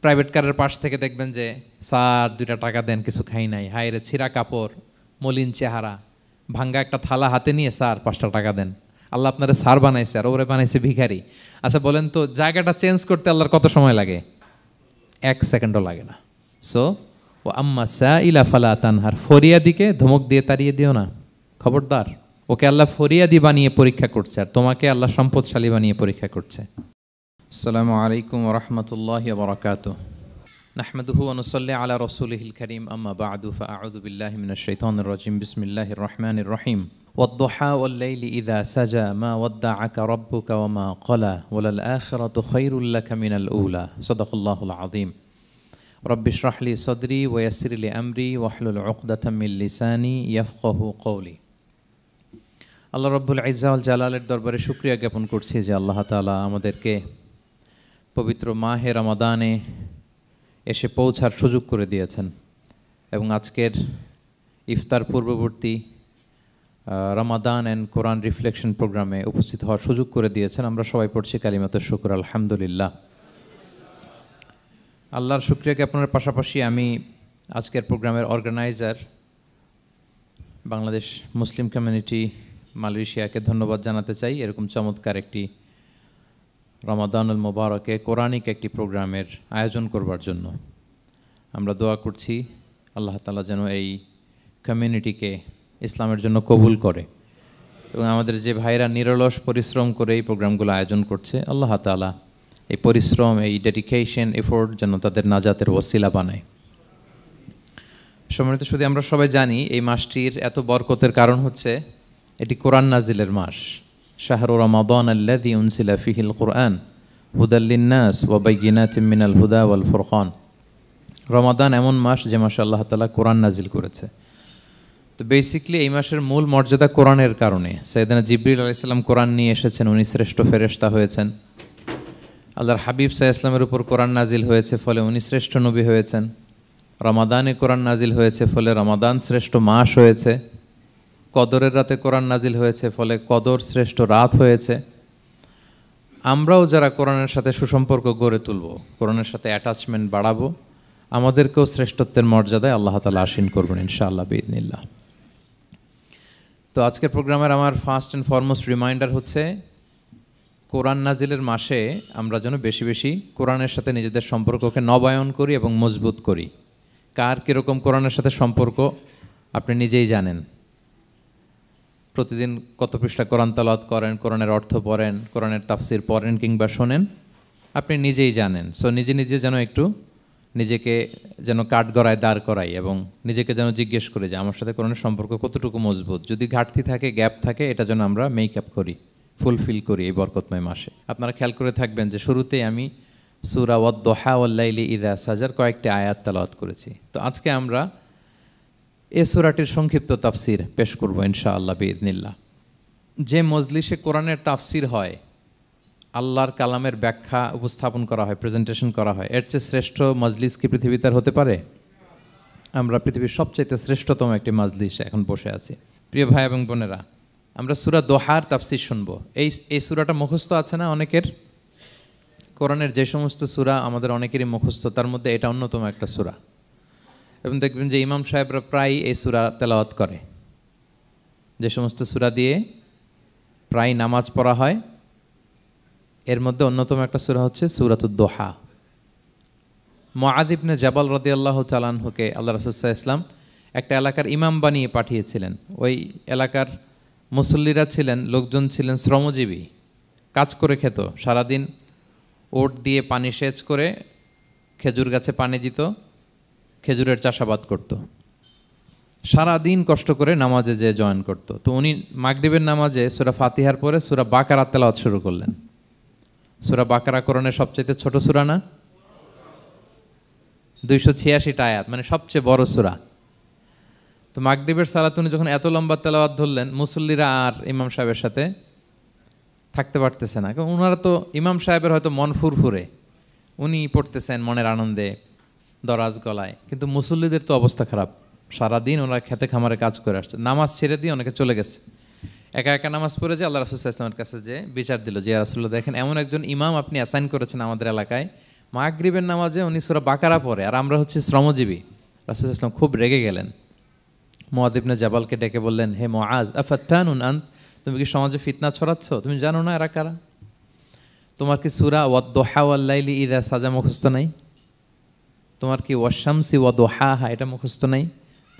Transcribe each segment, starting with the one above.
Private কারের পাশ থেকে দেখবেন যে স্যার 2টা টাকা দেন, কিছু খাই নাই, হায় রে ছিঁড়া কাপড়, মলিন চেহারা, ভাঙ্গা একটা থালা হাতে নিয়ে স্যার 5টা টাকা দেন। আল্লাহ আপনারা স্যার বানাইছে আর ওরে বানাইছে ভিখারি। আচ্ছা বলেন তো, জায়গাটা চেঞ্জ করতে আল্লাহর কত সময় লাগে? 1 সেকেন্ডও লাগে না। সো ও আম্মা সাইলা ফালা তানহার, ফরিয়াদিকে ধমক দিয়ে তাড়িয়ে দিও না, খবরদার। ওকে আল্লাহ ফরিয়াদি বানিয়ে পরীক্ষা করছে, আর তোমাকে আল্লাহ সম্পদশালী বানিয়ে পরীক্ষা করছে। আসসালামু আলাইকুম ওয়া রাহমাতুল্লাহি ওয়া বারাকাতুহু। নাহমাদুহু ওয়া নুসাল্লি আলা রাসূলিহিল কারীম, আম্মা বা'দু, ফাআউযু বিল্লাহি মিনাশ শাইতানির রাজীম। বিসমিল্লাহির রাহমানির রাহিম। ওয়াদ-দুহা ওয়াল-লাইলি ইযা সাজা মা ওয়াদ্দা'আকা রাব্বুকা ওয়া মা ক্বালা ওয়ালাল আখিরাতু খায়রুল লাকা মিনাল উলা। সাদাকাল্লাহুল আযীম। রব্বি ইশরাহ লি সাদরি ওয়া ইয়াসসির লি আমরি ওয়াহলুল উকদাতাম মিন লিসানি ইয়াফকাহু কওলি। আল্লাহ রাব্বুল ইজ্জা ওয়াল জালালের দরবারে শুকরিয়া জ্ঞাপন করছি যে আল্লাহ তাআলা আমাদেরকে পবিত্র মাহে রমাদানে এসে পৌঁছার সুযোগ করে দিয়েছেন এবং আজকের ইফতার পূর্ববর্তী রমাদান অ্যান্ড কোরআন রিফ্লেকশন প্রোগ্রামে উপস্থিত হওয়ার সুযোগ করে দিয়েছেন। আমরা সবাই পড়ছি কালিমাতুশ শুকর, আলহামদুলিল্লাহ। আল্লাহর শুকরিয়া জ্ঞাপনের পাশাপাশি আমি আজকের প্রোগ্রামের অর্গানাইজার বাংলাদেশ মুসলিম কমিউনিটি মালয়েশিয়াকে ধন্যবাদ জানাতে চাই, এরকম চমৎকার একটি রমাদানুল মুবারকে কোরআনিক একটি প্রোগ্রামের আয়োজন করবার জন্য। আমরা দোয়া করছি আল্লাহ তাআলা যেন এই কমিউনিটিকে ইসলামের জন্য কবুল করে এবং আমাদের যে ভাইরা নিরলস পরিশ্রম করে এই প্রোগ্রামগুলো আয়োজন করছে, আল্লাহ তাআলা এই পরিশ্রম, এই ডেডিকেশন, এফোর্ট যেন তাদের নাজাতের ওসিলা বানায়। সম্মানিত শুধু আমরা সবাই জানি এই মাসটির এত বরকতের কারণ হচ্ছে এটি কোরআন নাজিলের মাস। শাহরু রমাদান আল্লাযী উনজিলা ফীহিল কুরআন হুদাল লিন-নাস ওয়া বাইয়িনাতিম মিনাল হুদা ওয়াল ফুরকান। রমাদান এমন মাস যে মাসে আল্লাহ তাআলা কোরআন নাজিল করেছে। তো বেসিক্যালি এই মাসের মূল মর্যাদা কোরআনের কারণে। সাইয়েদনা জিবরিল আলাইহিস সালাম কোরআন নিয়ে এসেছেন, উনি শ্রেষ্ঠ ফেরেশতা হয়েছেন। আল্লাহর হাবিব সাল্লাল্লাহু আলাইহি ওয়াসাল্লামের উপর কোরআন নাজিল হয়েছে, ফলে উনি শ্রেষ্ঠ নবী হয়েছেন। রমাদানে কোরআন নাজিল হয়েছে, ফলে রমাদান শ্রেষ্ঠ মাস হয়েছে। কদরের রাতে কোরআন নাজিল হয়েছে, ফলে কদর শ্রেষ্ঠ রাত হয়েছে। আমরাও যারা কোরআনের সাথে সুসম্পর্ক গড়ে তুলব, কোরআনের সাথে অ্যাটাচমেন্ট বাড়াবো, আমাদেরকেও শ্রেষ্ঠত্বের মর্যাদায় আল্লাহ তাআলা আসীন করবেন ইনশাআল্লাহ বিইذنিল্লাহ। তো আজকের প্রোগ্রামের আমার ফার্স্ট অ্যান্ড ফরমোস্ট রিমাইন্ডার হচ্ছে কোরআন নাজিলের মাসে আমরা যেন বেশি বেশি কোরআনের সাথে নিজেদের সম্পর্ককে নবায়ন করি এবং মজবুত করি। কার কীরকম কোরআনের সাথে সম্পর্ক আপনি নিজেই জানেন। প্রতিদিন কত পৃষ্ঠা কোরআন তেলাওয়াত করেন, কোরআনের অর্থ পড়েন, কোরআনের তাফসির পড়েন কিংবা শোনেন, আপনি নিজেই জানেন। সো নিজে নিজে যেন একটু নিজেকে যেন কাঠগড়ায় দাঁড় করাই এবং নিজেকে যেন জিজ্ঞেস করি যে আমার সাথে কোরআনের সম্পর্ক কতটুকু মজবুত। যদি ঘাটতি থাকে, গ্যাপ থাকে, এটা যেন আমরা মেক আপ করি, ফুলফিল করি এই বরকতময় মাসে। আপনারা খেয়াল করে থাকবেন যে শুরুতেই আমি সূরা ওয়াদ-দুহা ওয়াল-লাইলি ইযা সাজার কয়েকটি আয়াত তেলাওয়াত করেছি। তো আজকে আমরা এই সূরাটির সংক্ষিপ্ত তাফসির পেশ করব ইনশাআল্লাহ বিইذنিল্লাহ। যে মজলিসে কোরআনের তাফসির হয়, আল্লাহর কালামের ব্যাখ্যা উপস্থাপন করা হয়, প্রেজেন্টেশন করা হয়, এর চেয়ে শ্রেষ্ঠ মজলিস কি পৃথিবীতে হতে পারে? আমরা পৃথিবীর সবচাইতে শ্রেষ্ঠতম একটি মজলিসে এখন বসে আছি। প্রিয় ভাই এবং বোনেরা, আমরা সূরা দোহার তাফসির শুনব। এই সূরাটা মুখস্থ আছে না অনেকের? কোরআনের যে সমস্ত সূরা আমাদের অনেকেরই মুখস্থ, তার মধ্যে এটা অন্যতম একটা সূরা। এবং দেখবেন যে ইমাম সাহেবরা প্রায় এই সূরা তেলাওয়াত করে। যে সমস্ত সূরা দিয়ে প্রায় নামাজ পড়া হয়, এর মধ্যে অন্যতম একটা সূরা হচ্ছে সূরাতুদ দোহা। মুআয ইবনে জাবাল রাদিয়াল্লাহু তাআলা আনহুকে আল্লাহ রাসূল সাল্লাল্লাহু আলাইহি ওয়াসাল্লাম একটা এলাকার ইমাম বানিয়ে পাঠিয়েছিলেন। ওই এলাকার মুসল্লিরা ছিলেন, লোকজন ছিলেন শ্রমজীবী, কাজ করে খেত। সারাদিন ওট দিয়ে পানি সেচ করে খেজুর গাছে পানি দিত, খেজুরের চাষাবাদ করত, সারাদিন কষ্ট করে নামাজে যে জয়েন করত। তো উনি মাগরিবের নামাজে সূরা ফাতিহার পরে সূরা বাকারা তেলাওয়াত শুরু করলেন। সূরা বাকারা কোরআনের সবচেয়ে ছোট সূরা না? 286টা আয়াত, মানে সবচেয়ে বড় সূরা। তো মাগরিবের সালাত উনি যখন এত লম্বা তেলাওয়াত ধরলেন, মুসল্লিরা আর ইমাম সাহেবের সাথে থাকতে পারতেছে না। কারণ ওনারা তো, ইমাম সাহেবের হয়তো মন ফুরফুরে, উনি পড়তেছেন মনের আনন্দে দরাজ গলায়, কিন্তু মুসল্লিদের তো অবস্থা খারাপ। সারাদিন ওনারা খেতে খামারে কাজ করে আসছে, নামাজ ছেড়ে দিয়ে অনেকে চলে গেছে। একা একা নামাজ পড়ে যে আল্লাহ রাসূল সাল্লাল্লাহু আলাইহি ওয়াসাল্লামের কাছে যে বিচার দিল যে রাসূলুল্লাহ, দেখেন এমন একজন ইমাম আপনি অ্যাসাইন করেছেন আমাদের এলাকায়, মাগরিবের নামাজে উনি সূরা বাকারা পড়ে, আর আমরা হচ্ছে শ্রমজীবী। রাসূল সাল্লাল্লাহু আলাইহি ওয়াসাল্লাম খুব রেগে গেলেন, মুআয ইবনে জাবালকে ডেকে বললেন, হে মুআয, আফাত্তানুন আন্ত, তুমি কি সমাজে ফিতনা ছড়াচ্ছ? তুমি জানো না এরা কারা? তোমার কি সূরা ওয়াদ-দুহা ওয়াল-লাইলি ইযা সাজা মুখস্থ নাই? তোমার কি ওয়াশ-শামসি ওয়া-দুহাহা এটা মুখস্থ নাই?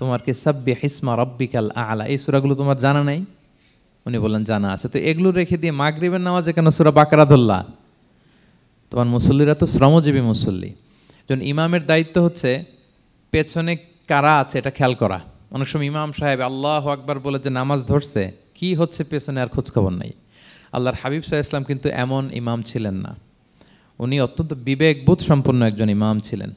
তোমার কি সাব্বিহিসমা রাব্বিকাল আ'লা এই সূরাগুলো তোমার জানা নাই? উনি বললেন জানা আছে। তো এগুলো রেখে দিয়ে মাগরিবের নামাজে কেন সূরা বাকারা ধরলা? তোমার মুসল্লিরা তো শ্রমজীবী মুসল্লি। যখন ইমামের দায়িত্ব হচ্ছে পেছনে কারা আছে এটা খেয়াল করা। অনেক সময় ইমাম সাহেব আল্লাহু আকবার বলে যে নামাজ ধরছে, কি হচ্ছে পেছনে আর খোঁজখবর নাই। আল্লাহর হাবিব সাল্লাল্লাহু আলাইহি ওয়াসাল্লাম কিন্তু এমন ইমাম ছিলেন না, উনি অত্যন্ত বিবেকবোধ সম্পন্ন একজন ইমাম ছিলেন।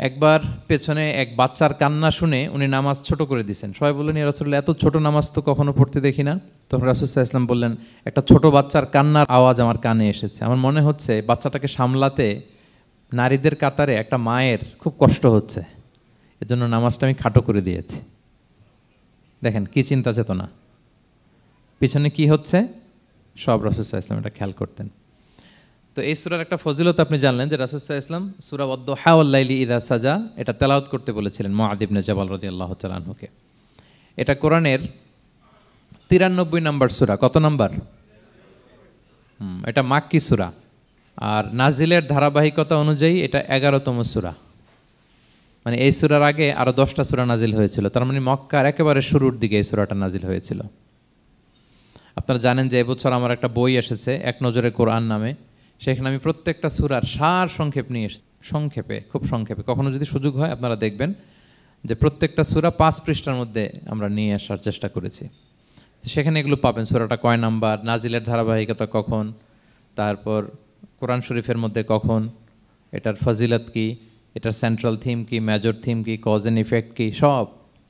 একবার পেছনে এক বাচ্চার কান্না শুনে উনি নামাজ ছোট করে দিয়েছেন। সবাই বললেন, ইয়া রাসূলুল্লাহ, এত ছোট নামাজ তো কখনো পড়তে দেখি না। তখন রাসূল সাল্লাল্লাহু আলাইহি ওয়াসাল্লাম বললেন, একটা ছোট বাচ্চার কান্নার আওয়াজ আমার কানে এসেছে, আমার মনে হচ্ছে বাচ্চাটাকে সামলাতে নারীদের কাতারে একটা মায়ের খুব কষ্ট হচ্ছে, এজন্য নামাজটা আমি খাটো করে দিয়েছি। দেখেন কি চিন্তা চেতনা, পিছনে কি হচ্ছে সব রাসূল সাল্লাল্লাহু আলাইহি ওয়াসাল্লাম এটা খেয়াল করতেন। তো এই সূরার একটা ফজিলত আপনি জানলেন যে রাসূল সাল্লাল্লাহু আলাইহি ওয়াসাল্লাম সূরা ওয়াদ-দুহা ওয়াল-লাইলি ইযা সাজা এটা তেলাওয়াত করতে বলেছিলেন মুআয ইবনে জাবাল রাদিয়াল্লাহু তাআলা আনহুকে। এটা কোরআনের 93 নম্বর সূরা। কত নম্বর? এটা মাক্কি সূরা, আর নাজিলের ধারাবাহিকতা অনুযায়ী এটা 11তম সূরা। মানে এই সূরার আগে আরো 10টা সূরা নাজিল হয়েছিল, তার মানে মক্কার একেবারে শুরুর দিকে এই সূরাটা নাজিল হয়েছিল। আপনারা জানেন যে এবছর আমার একটা বই এসেছে এক নজরে কোরআন নামে, সেখানে আমি প্রত্যেকটা সূরার সার সংক্ষেপ নিয়ে এসেছি, সংক্ষেপে, খুব সংক্ষেপে। কখনো যদি সুযোগ হয় আপনারা দেখবেন যে প্রত্যেকটা সূরা 5 পৃষ্ঠার মধ্যে আমরা নিয়ে আসার চেষ্টা করেছি। সেখানে এগুলো পাবেন, সূরাটা কয় নাম্বার, নাজিলের ধারাবাহিকতা কখন, তারপর কোরআন শরীফের মধ্যে কখন, এটার ফজিলত কি, এটার সেন্ট্রাল থিম কি, মেজর থিম কি, কজ অ্যান্ড ইফেক্ট কি, সব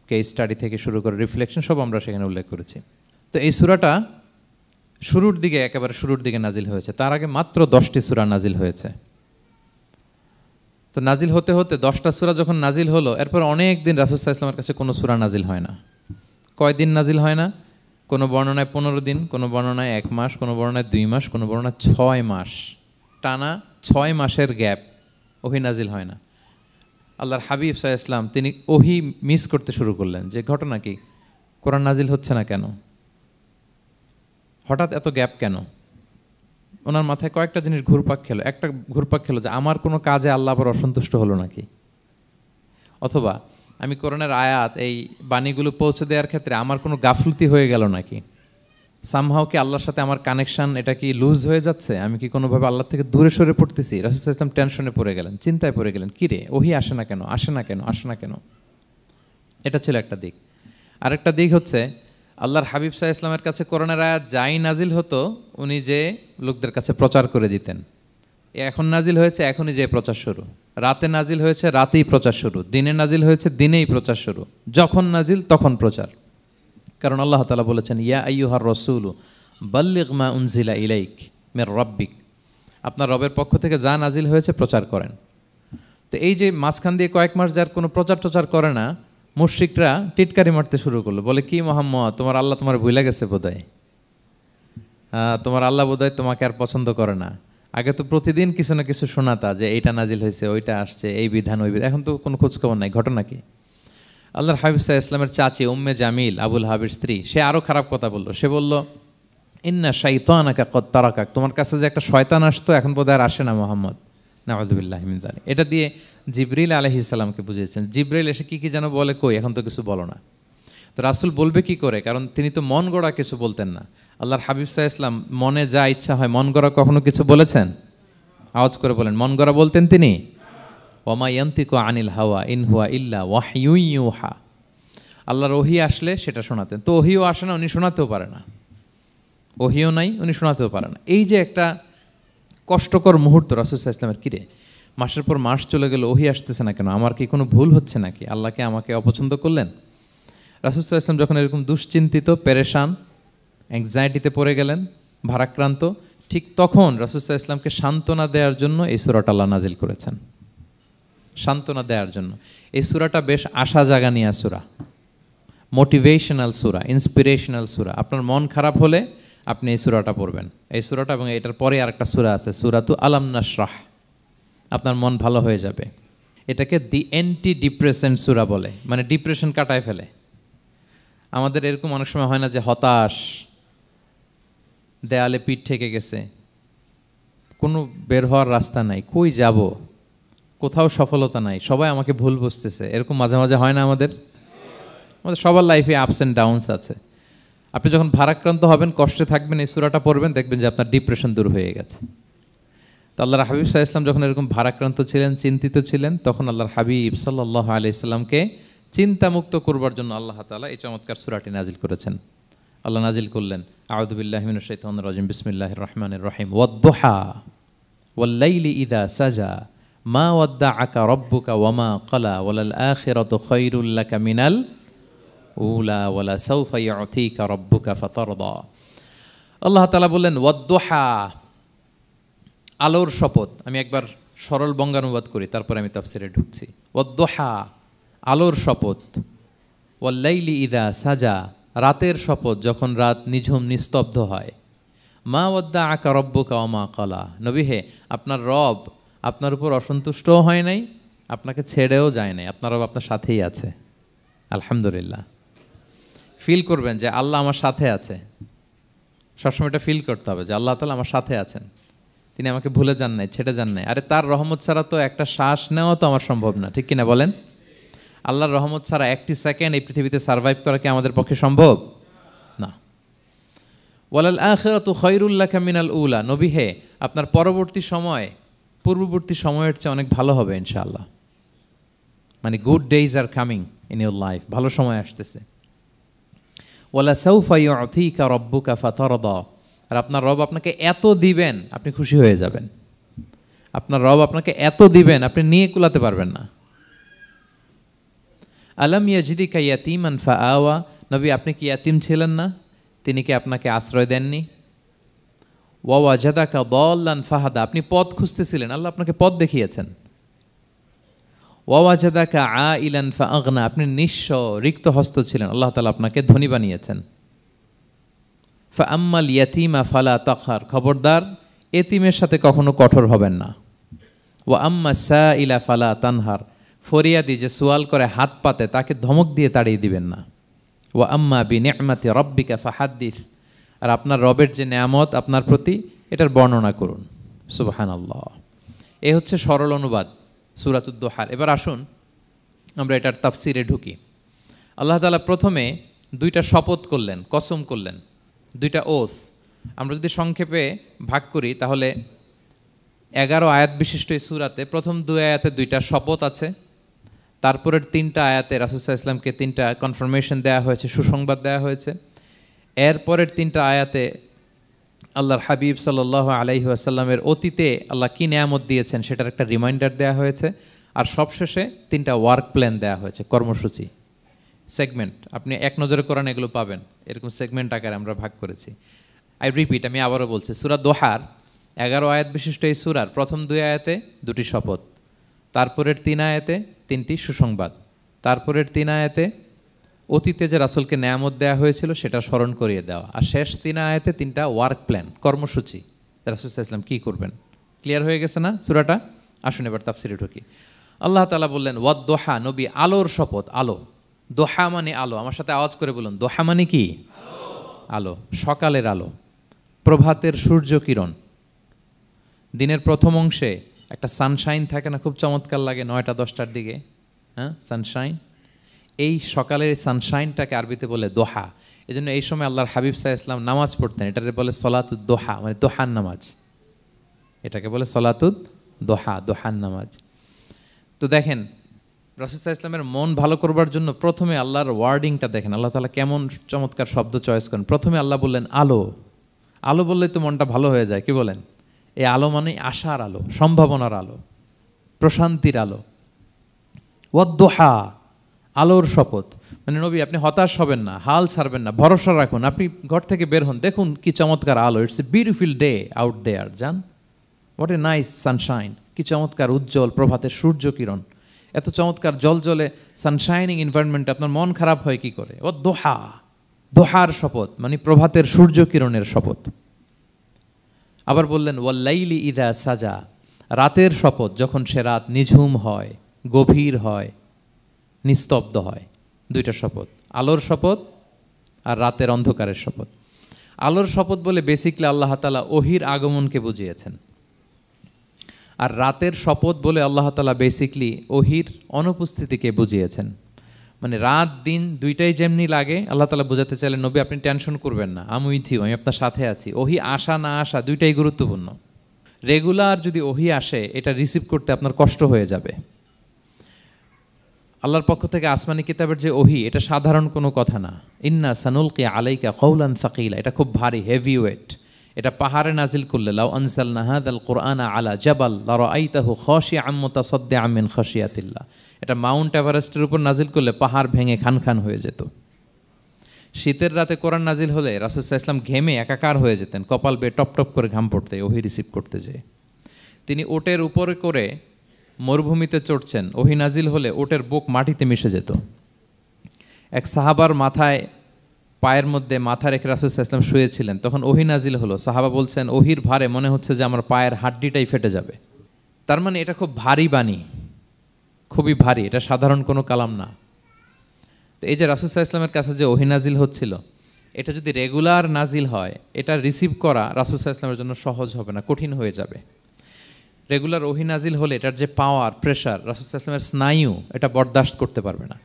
কেস স্টাডি থেকে শুরু করে রিফ্লেকশন সব আমরা সেখানে উল্লেখ করেছি। তো এই সূরাটা শুরুর দিকে, একেবারে শুরুর দিকে নাজিল হয়েছে। তার আগে মাত্র 10টি সূরা নাজিল হয়েছে। তো নাজিল হতে হতে 10টা সূরা যখন নাজিল হলো, এরপর অনেক দিন রাসূল সাল্লাল্লাহু আলাইহি ওয়াসাল্লামের কাছে কোনো সূরা নাজিল হয় না। কয়দিন নাজিল হয় না? কোনো বর্ণনায় 15 দিন, কোনো বর্ণনায় 1 মাস, কোনো বর্ণনায় 2 মাস, কোনো বর্ণনায় 6 মাস, টানা 6 মাসের গ্যাপ ওহী নাজিল হয় না। আল্লাহর হাবিব সাল্লাল্লাহু আলাইহি ওয়াসাল্লাম তিনি ওহী মিস করতে শুরু করলেন, যে ঘটনা কি, কোরআন নাজিল হচ্ছে না কেন, হঠাৎ এত গ্যাপ কেন? ওনার মাথায় কয়েকটা জিনিস ঘুরপাক খেলো। একটা ঘুরপাক খেলো যে আমার কোনো কাজে আল্লাহ আবার অসন্তুষ্ট হলো নাকি, অথবা আমি কোরআনের আয়াত এই বাণীগুলো পৌঁছে দেওয়ার ক্ষেত্রে আমার কোনো গাফলতি হয়ে গেল নাকি, সামহাও কি আল্লাহর সাথে আমার কানেকশন এটা কি লুজ হয়ে যাচ্ছে, আমি কি কোনোভাবে আল্লাহ থেকে দূরে সরে পড়তেছি। রাসূল সাল্লাল্লাহু আলাইহি ওয়াসাল্লাম টেনশনে পড়ে গেলেন, চিন্তায় পড়ে গেলেন, কিরে ওহী আসে না কেন, আসে না কেন, আসে না কেন। এটা ছিল একটা দিক। আরেকটা দিক হচ্ছে আল্লাহর হাবিব সাল্লাল্লাহু আলাইহি ওয়াসাল্লামের কাছে কোরআনের আয়াত যাই নাজিল হতো উনি যে লোকদের কাছে প্রচার করে দিতেন। এখন নাজিল হয়েছে এখনই যে প্রচার শুরু, রাতে নাজিল হয়েছে রাতেই প্রচার শুরু, দিনে নাজিল হয়েছে দিনেই প্রচার শুরু, যখন নাজিল তখন প্রচার। কারণ আল্লাহ তাআলা বলেছেন, ইয়া আইয়ুহার রাসূলু বাল্লিগ মা উনজিলা ইলাইক মির রাব্বিক, আপনার রবের পক্ষ থেকে যা নাজিল হয়েছে প্রচার করেন। তো এই যে মাঝখান দিয়ে কয়েক মাস যার কোনো প্রচার টচার করে না, মুশরিকরা টিটকারি মারতে শুরু করলো, বলে কি মুহাম্মদ, তোমার আল্লাহ তোমার ভুলে গেছে বোধহয়, তোমার আল্লাহ বোধহয় তোমাকে আর পছন্দ করে না। আগে তো প্রতিদিন কিছু না কিছু শোনাতা যে এইটা নাজিল হয়েছে, ওইটা আসছে, এই বিধান ওই বিধান, এখন তো কোনো খোঁজখবর নাই। ঘটনা কি? আল্লাহর হাবিব সাল্লাল্লাহু আলাইহি ওয়াসাল্লামের চাচি উম্মে জামিল, আবুল হাবির স্ত্রী, সে আরও খারাপ কথা বললো। সে বলল, ইন্না শাইতানাকা কদ তারাকাক, তোমার কাছে যে একটা শয়তান আসতো এখন বোধহয় আর আসে না মুহাম্মদ, নাউযুবিল্লাহি মিন যালিক। এটা দিয়ে জিবরিল আলাইহিস সালামকে বুঝিয়েছেন। জিবরিল এসে কি কি যেন বলে, কই এখন তো কিছু বলো না। তো রাসূল বলবে কি করে, কারণ তিনি তো মন গড়া কিছু বলতেন না। আল্লাহর হাবিব সাল্লাল্লাহু আলাইহি ওয়াসাল্লাম মনে যা ইচ্ছা হয় মন গড়া কখনো কিছু বলেছেন? আওয়াজ করে বলেন, মন গড়া বলতেন তিনি? ওমা ইয়ান্তিকু আনিল হাওয়া ইন হুয়া ইল্লা ওয়াহয়ুন ইউহা, আল্লাহর ওহী আসলে সেটা শোনাতেন। তো ওহীও আসে না, উনি শোনাতেও পারে না, ওহীও নাই, উনি শোনাতেও পারে না। এই যে একটা কষ্টকর মুহূর্ত রাসূল সাল্লাল্লাহু আলাইহি ওয়াসাল্লামের, কিরে মাসের পর মাস চলে গেল ওহী আসতেছে না কেন, আমার কি কোনো ভুল হচ্ছে নাকি, আল্লাহকে আমাকে অপছন্দ করলেন? রাসূল সাল্লাল্লাহু আলাইহি ওয়াসাল্লাম যখন এরকম দুশ্চিন্তিত, পেরেশান, অ্যাংজাইটিতে পড়ে গেলেন, ভারাক্রান্ত, ঠিক তখন রাসূল সাল্লাল্লাহু আলাইহি ওয়াসাল্লামকে সান্ত্বনা দেওয়ার জন্য এই সূরাটা আল্লাহ নাজিল করেছেন। সান্ত্বনা দেওয়ার জন্য এই সূরাটা বেশ আশা জাগানিয়া সূরা, মোটিভেশনাল সূরা, ইন্সপিরেশনাল সূরা। আপনার মন খারাপ হলে আপনি এই সূরাটা পড়বেন, এই সূরাটা, এবং এটার পরে আরেকটা সূরা আছে, সূরাতু আলাম নাশরাহ, আপনার মন ভালো হয়ে যাবে। এটাকে দি অ্যান্টি ডিপ্রেসেন্ট সূরা বলে, মানে ডিপ্রেশন কাটায় ফেলে। আমাদের এরকম অনেক সময় হয় না যে হতাশ, দেয়ালে পিঠ ঠেকে গেছে, কোনো বের হওয়ার রাস্তা নাই, কই যাব, কোথাও সফলতা নাই, সবাই আমাকে ভুল বুঝতেছে, এরকম মাঝে মাঝে হয় না? আমাদের সবার লাইফে আপস অ্যান্ড ডাউনস আছে। আপনি যখন ভারাক্রান্ত হবেন, কষ্টে থাকবেন, এই সূরাটা পড়বেন, দেখবেন যে আপনার ডিপ্রেশন দূর হয়ে গেছে। তো আল্লাহর হাবিব সাল্লাল্লাহু আলাইহি ওয়াসাল্লাম যখন এরকম ভারাক্রান্ত ছিলেন, চিন্তিত ছিলেন, তখন আল্লাহর হাবিব সাল্লাল্লাহু আলাইহি ওয়াসাল্লামকে চিন্তামুক্ত করবার জন্য আল্লাহ তাআলা এই চমৎকার সূরাটি নাজিল করেছেন। আল্লাহ নাজিল করলেন, আউযু বিল্লাহি মিনাশ শাইতানির রাজিম, বিসমিল্লাহির রহমানির রহিম, ওয়াদ-দুহা ওয়াল-লাইলি ইযা সাজা মা ওয়াদ্দাআকা রাব্বুকা ওয়া মা ক্বালা ওয়ালাল আখিরাতু খায়রুল লাকা মিনাল উলা ওয়ালা সাউফা ইউতিকা রাব্বুকা ফাতারদা। আল্লাহ তাআলা বললেন ওয়াদ-দুহা, আলোর শপথ। আমি একবার সরল বঙ্গানুবাদ করি, তারপরে আমি তাফসিরে ঢুকছি। ওয়াদ-দুহা, আলোর শপথ। ওয়াল-লাইলি ইযা সাজা, রাতের শপথ, যখন রাত নিঝুম নিস্তব্ধ হয়। মা ওয়াদ্দাআকা রাব্বুকা ওয়া মা ক্বালা, নবী হে, আপনার রব আপনার উপর অসন্তুষ্টও হয় নাই, আপনাকে ছেড়েও যায় নাই, আপনার রব আপনার সাথেই আছে। আলহামদুলিল্লাহ। ফিল করবেন যে আল্লাহ আমার সাথে আছে। সবসময় এটা ফিল করতে হবে যে আল্লাহ তাআলা আমার সাথে আছেন, তিনি আমাকে ভুলে যান নাই, ছেড়ে যান নাই। আরে তার রহমত ছাড়া তো একটা শ্বাস নেওয়া তো আমার সম্ভব না, ঠিক কিনা বলেন? আল্লাহর রহমত ছাড়া একটি সেকেন্ড এই পৃথিবীতে সার্ভাইভ করা কি আমাদের পক্ষে সম্ভব না। ওয়ালাল আখিরাতু খায়রুল লাকা মিনাল উলা, নবী হে, আপনার পরবর্তী সময় পূর্ববর্তী সময়ের চেয়ে অনেক ভালো হবে ইনশাআল্লাহ। মানে good days are coming in your life, ভালো সময় আসতেছে। ওয়ালা সাউফা ইউতিকা রাব্বুকা ফাতারদা, আর আপনার রব আপনাকে এত দিবেন আপনি খুশি হয়ে যাবেন। আপনার রব আপনাকে এত দিবেন আপনি নিয়ে কুলাতে পারবেন না। আলাম ইয়াজিদিকা ইয়াতীমান ফাআওয়া, নবী আপনি কি ইয়াতীম ছিলেন না? তিনি কি আপনাকে আশ্রয় দেননি? ওয়া ওয়াজাদাকা দাল্লান ফাহাদা, আপনি পথ খুঁজতেছিলেন, আল্লাহ আপনাকে পথ দেখিয়েছেন। ওয়া ওয়াজাদাকা আইলান ফাআগনা, আপনি নিঃস্ব রিক্ত হস্ত ছিলেন, আল্লাহ তাআলা আপনাকে ধনী বানিয়েছেন। ফাআম্মাল ইয়াতীমা ফালা তাকহার, খবরদার এতিমের সাথে কখনো কঠোর হবেন না। ওয়া আম্মা সাইলা ফালা তানহার, ফরিয়াদি যে সোয়াল করে হাত পাতে তাকে ধমক দিয়ে তাড়িয়ে দিবেন না। ওয়া আম্মা বিনিআমাতি রাব্বিকা ফাহাদ্দিস, আর আপনার রবের যে নেয়ামত আপনার প্রতি, এটার বর্ণনা করুন। সুবহানাল্লাহ। এ হচ্ছে সরল অনুবাদ সূরাতুদ দুহার। এবার আসুন আমরা এটার তাফসিরে ঢুকি। আল্লাহ তাআলা প্রথমে দুইটা শপথ করলেন, কসম করলেন, দুইটা ওথ। আমরা যদি সংক্ষেপে ভাগ করি তাহলে 11 আয়াত বিশিষ্ট এই সূরাতে প্রথম 2 আয়াতে দুইটা শপথ আছে, তারপরের 3টা আয়াতে রাসূল সাল্লাল্লাহু আলাইহি ওয়াসাল্লামকে 3টা কনফার্মেশন দেওয়া হয়েছে, সুসংবাদ দেওয়া হয়েছে। এরপরের 3টা আয়াতে আল্লাহর হাবিব সাল্লাল্লাহু আলাইহি ওয়াসাল্লামের অতীতে আল্লাহ কী নেয়ামত দিয়েছেন সেটার একটা রিমাইন্ডার দেওয়া হয়েছে। আর সবশেষে 3টা ওয়ার্ক প্ল্যান দেওয়া হয়েছে, কর্মসূচি, সেগমেন্ট। আপনি এক নজরে কোরআন এগুলো পাবেন, এরকম সেগমেন্ট আকারে আমরা ভাগ করেছি। আই রিপিট, আমি আবারও বলছি, সূরা দোহার 11 আয়াত বিশিষ্ট এই সূরার প্রথম 2 আয়াতে 2টি শপথ, তারপরের 3 আয়াতে 3টি সুসংবাদ, তারপরের 3 আয়াতে অতীতে যে রাসূলকে নেয়ামত দেওয়া হয়েছিল সেটা স্মরণ করিয়ে দেওয়া, আর শেষ 3 আয়াতে 3টা ওয়ার্ক প্ল্যান, কর্মসূচি, রাসূল সাল্লাল্লাহু আলাইহি ওয়াসাল্লাম কী করবেন। ক্লিয়ার হয়ে গেছে না সূরাটা? আসুন এবার তাফসিরে ঢুকি। আল্লাহ তাআলা বললেন ওয়াদ-দুহা, নবী আলোর শপথ। আলো, দোহা মানে আলো। আমার সাথে আওয়াজ করে বলুন, দোহা মানে কি? আলো, সকালের আলো, প্রভাতের সূর্য কিরণ। দিনের প্রথম অংশে একটা সানশাইন থাকে না, খুব চমৎকার লাগে 9টা 10টার দিকে, হ্যাঁ, সানশাইন। এই সকালের সানশাইনটাকে আরবিতে বলে দোহা। এই জন্য এই সময় আল্লাহর হাবিব সাল্লাল্লাহু আলাইহি ওয়াসাল্লাম নামাজ পড়তেন, এটাকে বলে সলাতুদ দোহা, মানে দোহার নামাজ। এটাকে বলে সলাতুদ দোহা, দোহার নামাজ। তো দেখেন রাসূল সাল্লাল্লাহু আলাইহি ওয়াসাল্লামের মন ভালো করবার জন্য প্রথমে আল্লাহর ওয়ার্ডিংটা দেখেন, আল্লাহ তাআলা কেমন চমৎকার শব্দ চয়েস করেন। প্রথমে আল্লাহ বললেন আলো। আলো বললেই তো মনটা ভালো হয়ে যায়, কি বলেন? এই আলো মানে আশার আলো, সম্ভাবনার আলো, প্রশান্তির আলো। ওয়াদ-দুহা, আলোর শপথ। মানে নবী আপনি হতাশ হবেন না, হাল ছাড়বেন না, ভরসা রাখুন। আপনি ঘর থেকে বের হন, দেখুন কি চমৎকার আলো। It's a beautiful day out there, জান, হোয়াট এ নাইস সানশাইন। কি চমৎকার উজ্জ্বল প্রভাতের সূর্য কিরণ, এত চমৎকার জলজলে সানশাইনিং এনভায়রনমেন্টে আপনার মন খারাপ হয় কি করে? ওয়াদ-দুহা, দোহার শপথ মানে প্রভাতের সূর্য কিরণের শপথ। আবার বললেন ওয়াল-লাইলি ইযা সাজা, রাতের শপথ, যখন সে রাত নিঝুম হয়, গভীর হয়, নিস্তব্ধ হয়, দুইটা শপথ, আলোর শপথ আর রাতের অন্ধকারের শপথ। আলোর শপথ বলে বেসিকলি আল্লাহ তাআলা ওহির আগমনকে বুঝিয়েছেন, আর রাতের শপথ বলে আল্লাহ তাআলা বেসিকলি ওহির অনুপস্থিতিকে বুঝিয়েছেন। মানে রাত দিন দুইটাই যেমনি লাগে, আল্লাহ তাআলা বোঝাতে চাইলেন নবী আপনি টেনশন করবেন না, আমি উইথ ইউ, আমি আপনার সাথে আছি। ওহি আসা না আসা দুইটাই গুরুত্বপূর্ণ। রেগুলার যদি ওহি আসে, এটা রিসিভ করতে আপনার কষ্ট হয়ে যাবে। আল্লাহর পক্ষ থেকে আসমানি কিতাবের যে ওহি, এটা সাধারণ কোনো কথা না। ইন্না সানুলকি আলাইকা কওলান সাকিলা, এটা খুব ভারী, হেভি ওয়েট। এটা পাহাড়ে নাজিল করলে, লাউ আনজালনা হাযাল কুরআনা আলা জাবাল লারাআইতাহু খাশিআম মুতাসাদ্দিআম মিন খাশিয়াতিল্লাহ, এটা মাউন্ট এভারেস্টের উপর নাজিল করলে পাহাড় ভেঙে খান খান হয়ে যেত। শীতের রাতে কোরআন নাজিল হলে রাসূল সাল্লাল্লাহু আলাইহি ওয়াসাল্লাম ঘেমে একাকার হয়ে যেতেন, কপাল বেয়ে টপ টপ করে ঘাম পড়তে ওহি রিসিভ করতে যেয়ে। তিনি ওটের উপরে করে মরুভূমিতে চড়ছেন, ওহি নাজিল হলে ওটের বুক মাটিতে মিশে যেত। এক সাহাবার মাথায়, পায়ের মধ্যে মাথা রেখে রাসূল সাল্লাল্লাহু আলাইহি ওয়াসাল্লাম শুয়েছিলেন, তখন ওহি নাজিল হলো। সাহাবা বলছেন ওহির ভারে মনে হচ্ছে যে আমার পায়ের হাড্ডিটাই ফেটে যাবে। তার মানে এটা খুব ভারী বাণী, খুবই ভারী, এটা সাধারণ কোনো কালাম না। তো এই যে রাসূল সাল্লাল্লাহু আলাইহি ওয়াসাল্লামের কাছে যে ওহি নাজিল হচ্ছিল, এটা যদি রেগুলার নাজিল হয়, এটা রিসিভ করা রাসূল সাল্লাল্লাহু আলাইহি ওয়াসাল্লামের জন্য সহজ হবে না, কঠিন হয়ে যাবে। রেগুলার ওহি নাজিল হলে এটার যে পাওয়ার, প্রেশার, রাসূল সাল্লাল্লাহু আলাইহি ওয়াসাল্লামের স্নায়ু এটা বরদাস্ত করতে পারবে না।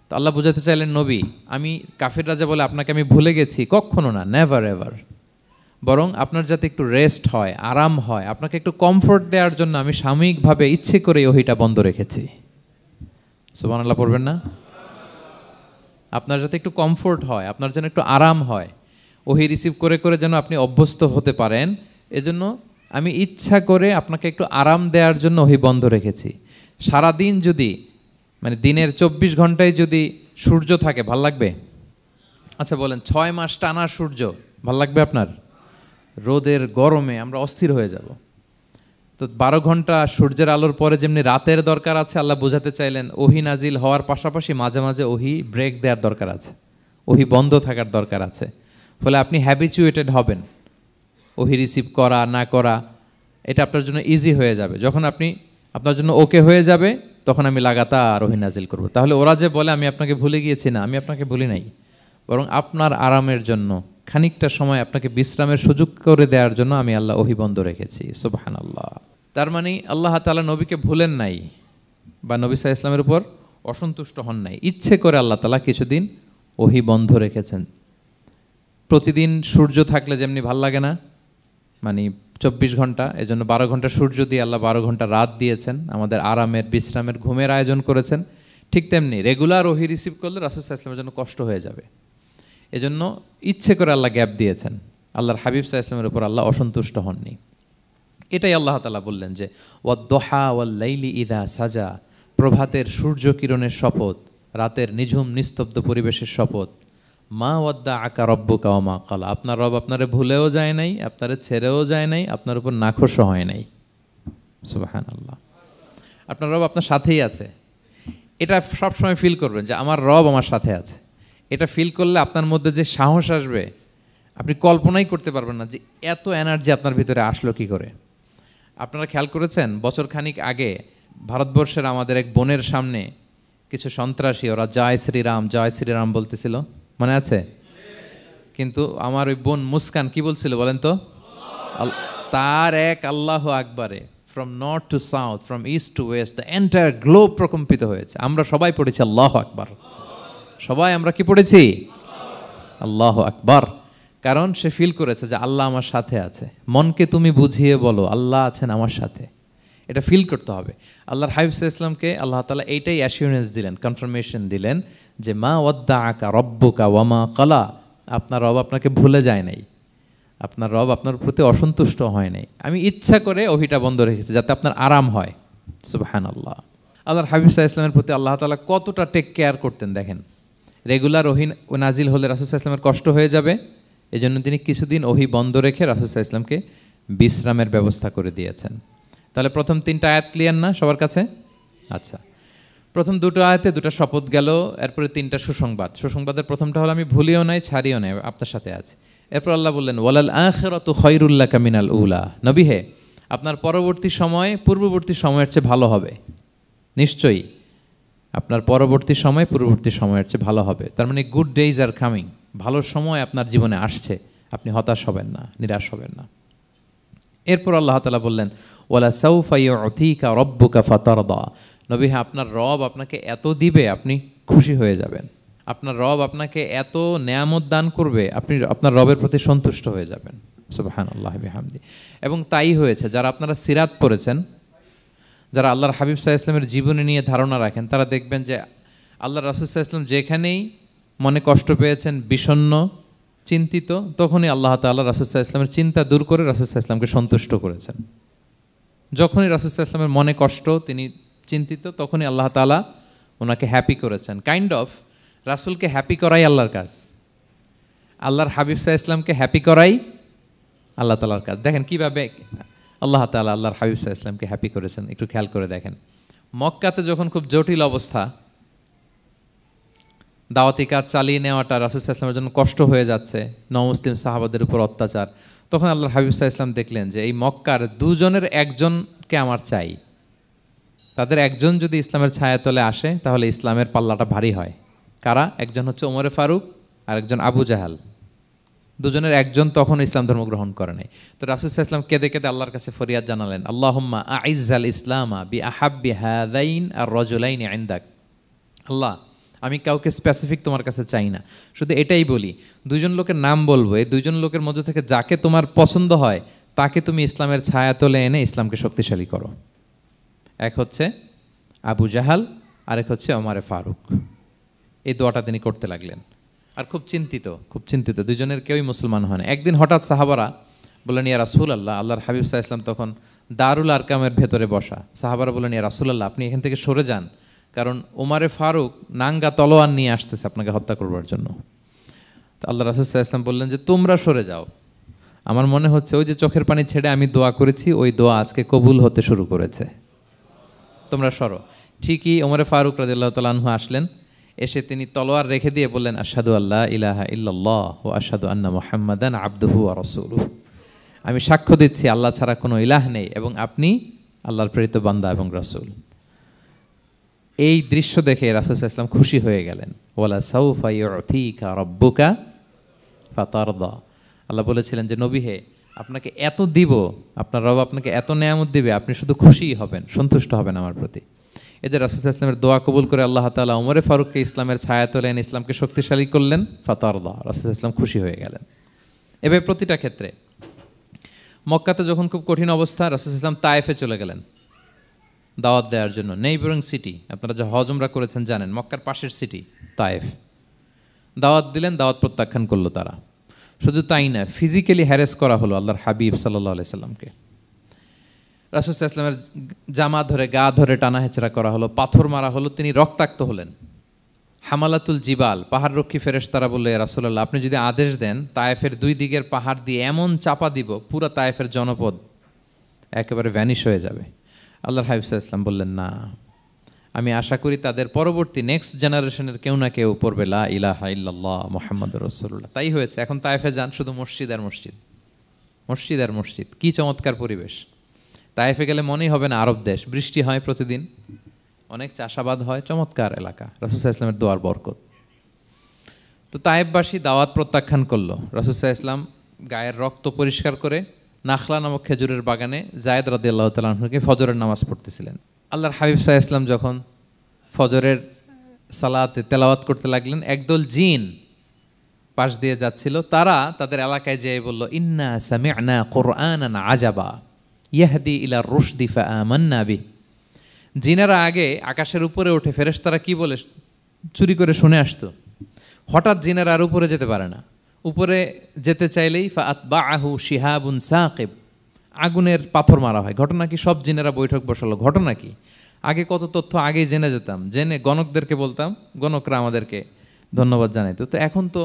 তো আল্লাহ বোঝাতে চাইলেন নবী, আমি কাফির রাজা বলে আপনাকে আমি ভুলে গেছি, কখনো না, নেভার এভার। বরং আপনার যাতে একটু রেস্ট হয়, আরাম হয়, আপনাকে একটু কমফোর্ট দেওয়ার জন্য আমি সাময়িকভাবে ইচ্ছে করে ওহিটা বন্ধ রেখেছি। সুবহানাল্লাহ পড়বেন না? আপনার যাতে একটু কমফোর্ট হয়, আপনার যেন একটু আরাম হয়, ওহি রিসিভ করে করে যেন আপনি অভ্যস্ত হতে পারেন, এজন্য আমি ইচ্ছা করে আপনাকে একটু আরাম দেওয়ার জন্য ওহি বন্ধ রেখেছি। সারাদিন যদি, মানে দিনের 24 ঘন্টায় যদি সূর্য থাকে, ভাল লাগবে? আচ্ছা বলেন, 6 মাস টানা সূর্য ভাল লাগবে আপনার? রোদের গরমে আমরা অস্থির হয়ে যাব। তো 12 ঘন্টা সূর্যের আলোর পরে যেমনি রাতের দরকার আছে, আল্লাহ বোঝাতে চাইলেন ওহি নাজিল হওয়ার পাশাপাশি মাঝে মাঝে ওহি ব্রেক দেওয়ার দরকার আছে, ওহি বন্ধ থাকার দরকার আছে। ফলে আপনি হ্যাবিচুয়েটেড হবেন, ওহি রিসিভ করা না করা এটা আপনার জন্য ইজি হয়ে যাবে। যখন আপনি, আপনার জন্য ওকে হয়ে যাবে, তখন আমি লাগাতার ওহি নাজিল করব। তাহলে ওরা যে বলে আমি আপনাকে ভুলে গিয়েছি, না, আমি আপনাকে ভুলি নাই, বরং আপনার আরামের জন্য, খানিকটা সময় আপনাকে বিশ্রামের সুযোগ করে দেওয়ার জন্য আমি আল্লাহ ওহি বন্ধ রেখেছি। সুবহানাল্লাহ। তার মানে আল্লাহ তাআলা নবীকে ভুলেন নাই বা নবী সাল্লাল্লাহু আলাইহি ওয়াসাল্লামের উপর অসন্তুষ্ট হন নাই, ইচ্ছে করে আল্লাহ তাআলা কিছুদিন ওহি বন্ধ রেখেছেন। প্রতিদিন সূর্য থাকলে যেমনি ভাল লাগে না, মানে 24 ঘন্টা, এজন্য 12 ঘন্টা সূর্য দিয়ে আল্লাহ 12 ঘন্টা রাত দিয়েছেন, আমাদের আরামের, বিশ্রামের, ঘুমের আয়োজন করেছেন। ঠিক তেমনি রেগুলার ওহি রিসিভ করলে রাসূল সাল্লাল্লাহু আলাইহি ওয়াসাল্লামের জন্য কষ্ট হয়ে যাবে, এজন্য ইচ্ছে করে আল্লাহ গ্যাপ দিয়েছেন। আল্লাহর হাবিব সাল্লাল্লাহু আলাইহি ওয়াসাল্লামের উপর আল্লাহ অসন্তুষ্ট হননি। এটাই আল্লাহ তাআলা বললেন যে ওয়াদ-দুহা ওয়াল-লাইলি ইযা সাজা, প্রভাতের সূর্য কিরণের শপথ, রাতের নিঝুম নিস্তব্ধ পরিবেশের শপথ। মা ওয়াদ্দাআকা রাব্বুকা ওয়া মা ক্বালা, আপনার রব আপনারে ভুলেও যায় নাই, আপনারে ছেড়েও যায় নাই, আপনার উপর নাখোশও হয় নাই। সুবহানাল্লাহ। আপনার রব আপনার সাথেই আছে, এটা সবসময় ফিল করবেন যে আমার রব আমার সাথে আছে। এটা ফিল করলে আপনার মধ্যে যে সাহস আসবে, আপনি কল্পনাই করতে পারবেন না যে এত এনার্জি আপনার ভিতরে আসলো কি করে। আপনারা খেয়াল করেছেন, বছর খানিক আগে ভারতবর্ষের আমাদের এক বোনের সামনে কিছু সন্ত্রাসী, ওরা জয় শ্রীরাম জয় শ্রীরাম বলতেছিল, মনে আছে? কিন্তু আমার ওই বোন মুস্কান কি বলছিল বলেন তো? তার এক আল্লাহু আকবারে from north to south, from east to west, the entire globe প্রকম্পিত হয়েছে। আমরা সবাই পড়েছি আল্লাহু আকবার, সবাই আমরা কি পড়েছি? আল্লাহু আকবার। কারণ সে ফিল করেছে যে আল্লাহ আমার সাথে আছে। মনকে তুমি বুঝিয়ে বলো আল্লাহ আছেন আমার সাথে, এটা ফিল করতে হবে। আল্লাহর হাবিব সাল্লাল্লাহু আলাইহি ওয়াসাল্লামকে আল্লাহ তাআলা এইটাই অ্যাসিউরেন্স দিলেন, কনফার্মেশন দিলেন যে মা ওয়াদ্দাআকা রাব্বুকা ওয়া মা ক্বালা, আপনার রব আপনাকে ভুলে যায় নাই, আপনার রব আপনার প্রতি অসন্তুষ্ট হয় নাই। আমি ইচ্ছা করে ওহিটা বন্ধ রেখেছি যাতে আপনার আরাম হয়। সুবহানাল্লাহ। আল্লাহর হাবিব সাল্লাল্লাহু আলাইহি ওয়াসাল্লামের প্রতি আল্লাহ তাআলা কতটা টেক কেয়ার করতেন দেখেন। রেগুলার ওহি নাজিল হলে রাসূল সাল্লাল্লাহু আলাইহি ওয়াসাল্লামের কষ্ট হয়ে যাবে, এজন্য তিনি কিছুদিন ওহি বন্ধ রেখে রাসূল সাল্লাল্লাহু আলাইহি ওয়াসাল্লামকে বিশ্রামের ব্যবস্থা করে দিয়েছেন। তাহলে প্রথম 3টা আয়াত ক্লিয়ার না সবার কাছে? আচ্ছা, প্রথম 2টো আয়াতে 2টা শপথ গেল, এরপরে 3টা সুসংবাদ। সুসংবাদের প্রথমটা হলো আমি ভুলিও নাই ছাড়িও নাই, আপনার সাথে আছে। এরপর আল্লাহ বললেন ওয়ালাল আখিরাতু খায়রুল লাকা মিনাল উলা, নবী হে আপনার পরবর্তী সময় পূর্ববর্তী সময়ের চেয়ে ভালো হবে, নিশ্চয়ই আপনার পরবর্তী সময় পূর্ববর্তী সময়ের চেয়ে ভালো হবে। তার মানে গুড ডেইজ আর কামিং, ভালো সময় আপনার জীবনে আসছে, আপনি হতাশ হবেন না, নিরাশ হবেন না। এরপর আল্লাহ তাআলা বললেন, ওয়ালা সাউফা ইউতিকা রাব্বুকা ফাতারদা, নবী হ্যাঁ, আপনার রব আপনাকে এত দিবে আপনি খুশি হয়ে যাবেন, আপনার রব আপনাকে এত নেয়ামত দান করবে আপনি আপনার রবের প্রতি সন্তুষ্ট হয়ে যাবেন। সুবহানাল্লাহি বিহামদি। এবং তাই হয়েছে। যারা আপনারা সিরাত পড়েছেন, যারা আল্লাহর হাবিব সাল্লাল্লাহু আলাইহি ওয়াসাল্লামের জীবনী নিয়ে ধারণা রাখেন, তারা দেখবেন যে আল্লাহর রাসূল সাল্লাল্লাহু আলাইহি ওয়াসাল্লাম যেখানেই মনে কষ্ট পেয়েছেন, বিষণ্ণ, চিন্তিত, তখনই আল্লাহ তাআলা রাসূল সাল্লাল্লাহু আলাইহি ওয়াসাল্লামের চিন্তা দূর করে রাসূল সাল্লাল্লাহু আলাইহি ওয়াসাল্লামকে সন্তুষ্ট করেছেন। যখনই রাসূল সাল্লাল্লাহু আলাইহি ওয়াসাল্লামের মনে কষ্ট, তিনি চিন্তিত, তখনই আল্লাহ তাআলা ওনাকে হ্যাপি করেছেন। কাইন্ড অফ রাসূলকে হ্যাপি করাই আল্লাহর কাজ, আল্লাহর হাবিব সাল্লাল্লাহু আলাইহি ওয়াসাল্লামকে হ্যাপি করাই আল্লাহ তাআলার কাজ। দেখেন কিভাবে আল্লাহ তাআলা আল্লাহর হাবিব সাল্লাল্লাহু আলাইহি ওয়াসাল্লামকে হ্যাপি করেছেন, একটু খেয়াল করে দেখেন। মক্কাতে যখন খুব জটিল অবস্থা, দাওয়াতি কাজ চালিয়ে নেওয়াটা রাসূল সাল্লাল্লাহু আলাইহি ওয়াসাল্লামের জন্য কষ্ট হয়ে যাচ্ছে, নমুসলিম সাহাবাদের উপর অত্যাচার, তখন আল্লাহর হাবিব সাল্লাল্লাহু আলাইহি ওয়াসাল্লাম দেখলেন যে এই মক্কার দুজনের একজনকে আমার চাই, তাদের একজন যদি ইসলামের ছায়াতলে আসে তাহলে ইসলামের পাল্লাটা ভারী হয়। কারা? একজন হচ্ছে ওমরে ফারুক আর একজন আবু জাহাল। দুজনের একজন তখন ইসলাম ধর্ম গ্রহণ করে নাই। তো রাসূল সাল্লাল্লাহু আলাইহি ওয়াসাল্লাম কেঁদে কেঁদে আল্লাহর কাছে ফরিয়াদ জানালেন, আল্লাহুম্মা আইজ্জাল ইসলামা বিআহাব্বি হাযাইন আর রাজুলাইনি ইনদাক। আল্লাহ, আমি কাউকে স্পেসিফিক তোমার কাছে চাই না, শুধু এটাই বলি, দুজন লোকের নাম বলবো, এই দুজন লোকের মধ্যে থেকে যাকে তোমার পছন্দ হয় তাকে তুমি ইসলামের ছায়াতলে এনে ইসলামকে শক্তিশালী করো। এক হচ্ছে আবু জাহাল, আরেক হচ্ছে ওমরে ফারুক। এই দোয়াটা তিনি করতে লাগলেন। আর খুব চিন্তিত, দুজনের কেউই মুসলমান হয় না। একদিন হঠাৎ সাহাবারা বললেন, ইয়া রাসূলুল্লাহ, আল্লাহর হাবিব সাল্লাল্লাহু আলাইহি ওয়াসাল্লাম তখন দারুল আরকামের ভেতরে বসা। সাহাবারা বললেন, ইয়া রাসূলুল্লাহ, আপনি এখান থেকে সরে যান, কারণ ওমরে ফারুক নাঙ্গা তলোয়ার নিয়ে আসতেছে আপনাকে হত্যা করবার জন্য। তো আল্লাহ রাসূল সাল্লাল্লাহু আলাইহি ওয়াসাল্লাম বললেন যে তোমরা সরে যাও, আমার মনে হচ্ছে ওই যে চোখের পানি ছেড়ে আমি দোয়া করেছি, ওই দোয়া আজকে কবুল হতে শুরু করেছে, তোমরা সরো। ঠিকই ওমরে ফারুক রাদিয়াল্লাহু তাআলা আনহু আসলেন, এসে তিনি তলোয়ার রেখে দিয়ে বললেন, আশহাদু আল্লা ইলাহা ইল্লাল্লাহ ওয়া আশহাদু আন্না মুহাম্মাদান আবদুহু ওয়া রাসূলুহু, আমি সাক্ষ্য দিচ্ছি আল্লাহ ছাড়া কোনো ইলাহ নেই এবং আপনি আল্লাহর প্রেরিত বান্দা এবং রাসূল। এই দৃশ্য দেখে রাসূল সাল্লাল্লাহু আলাইহি ওয়াসাল্লাম খুশি হয়ে গেলেন। ওয়ালা সাউফা ইউতিকা রাব্বুকা ফাতারদা, আল্লাহ বলেছিলেন যে নবী হে, আপনাকে এত দিব, আপনার রব আপনাকে এত নেয়ামত দিবে, আপনি শুধু খুশিই হবেন, সন্তুষ্ট হবেন আমার প্রতি। এদের রাসূল সাল্লাল্লাহু আলাইহি ওয়াসাল্লামের দোয়া কবুল করে আল্লাহ তাআলা ওমরে ফারুককে ইসলামের ছায়াতলে এনে ইসলামকে শক্তিশালী করলেন। ফাতারদা, রাসূল সাল্লাল্লাহু আলাইহি ওয়াসাল্লাম খুশি হয়ে গেলেন। এভাবে প্রতিটা ক্ষেত্রে। মক্কাতে যখন খুব কঠিন অবস্থা, রাসূল সাল্লাল্লাহু আলাইহি ওয়াসাল্লাম তায়েফে চলে গেলেন দাওয়াত দেওয়ার জন্য। নেইবারিং সিটি, আপনারা যে হজ উমরা করেছেন জানেন, মক্কার পাশের সিটি তায়েফ। দাওয়াত দিলেন, দাওয়াত প্রত্যাখ্যান করলো তারা। শুধু তাই না, ফিজিক্যালি হ্যারেস করা হলো আল্লাহর হাবিব সাল্লাল্লাহু আলাইহি সাল্লামকে। রাসূল সাল্লাল্লাহু আলাইহি ওয়াসাল্লামের জামা ধরে, গা ধরে টানা হেঁচড়া করা হলো, পাথর মারা হলো, তিনি রক্তাক্ত হলেন। হামালাতুল জিবাল, পাহাড়রক্ষী ফেরেশতারা বলল, ইয়া রাসূলুল্লাহ, আপনি যদি আদেশ দেন তায়েফের দুই দিকের পাহাড় দিয়ে এমন চাপা দিব, পুরো তায়েফের জনপদ একেবারে ভ্যানিশ হয়ে যাবে। আল্লাহর হাবিব সাল্লাল্লাহু আলাইহি ওয়াসাল্লাম বললেন, না, আমি আশা করি তাদের পরবর্তী নেক্সট জেনারেশনের কেউ না কেউ পড়বে লা ইলাহা ইল্লাল্লাহ মুহাম্মাদুর রাসূলুল্লাহ। তাই হয়েছে। এখন তায়েফে যান, শুধু মসজিদ আর মসজিদ, মসজিদ আর মসজিদ। কি চমৎকার পরিবেশ! তায়েফে গেলে মনেই হবে না আরব দেশ। বৃষ্টি হয় প্রতিদিন, অনেক চাষাবাদ হয়, চমৎকার এলাকা, রাসূল সাল্লাল্লাহু আলাইহি ওয়াসাল্লামের দোয়ার বরকত। তো তায়েফবাসী দাওয়াত প্রত্যাখ্যান করলো। রাসূল সাল্লাল্লাহু আলাইহি ওয়াসাল্লাম গায়ের রক্ত পরিষ্কার করে নাখলা নামক খেজুরের বাগানে যায়েদ রাদিয়াল্লাহু তাআলা আনহুকে ফজরের নামাজ পড়তেছিলেন। আল্লাহর হাবিব সাল্লাল্লাহু আলাইহি ওয়াসাল্লাম যখন ফজরের সালাতে তেলাওয়াত করতে লাগলেন, একদল জিন পাশ দিয়ে যাচ্ছিল, তারা তাদের এলাকায় যেয়ে বলল, ইন্না সামি'না কুরআনান আজাবা ইয়াহদি ইলা রুশদি ফাআমান্না বিহি। জিনেরা আগে আকাশের উপরে ওঠে, ফেরেশতারা কি বলে চুরি করে শুনে আসতো। হঠাৎ জিনেরা আর উপরে যেতে পারে না, উপরে যেতে চাইলেই ফাআতবাআহু শিহাবুন সাকিব, আগুনের পাথর মারা হয়। ঘটনা কি? সব জিনেরা বৈঠক বসালো। ঘটনা কি? আগে কত তথ্য আগেই জেনে যেতাম, জেনে গণকদেরকে বলতাম, গণকরা আমাদেরকে ধন্যবাদ জানাইতো। তো এখন তো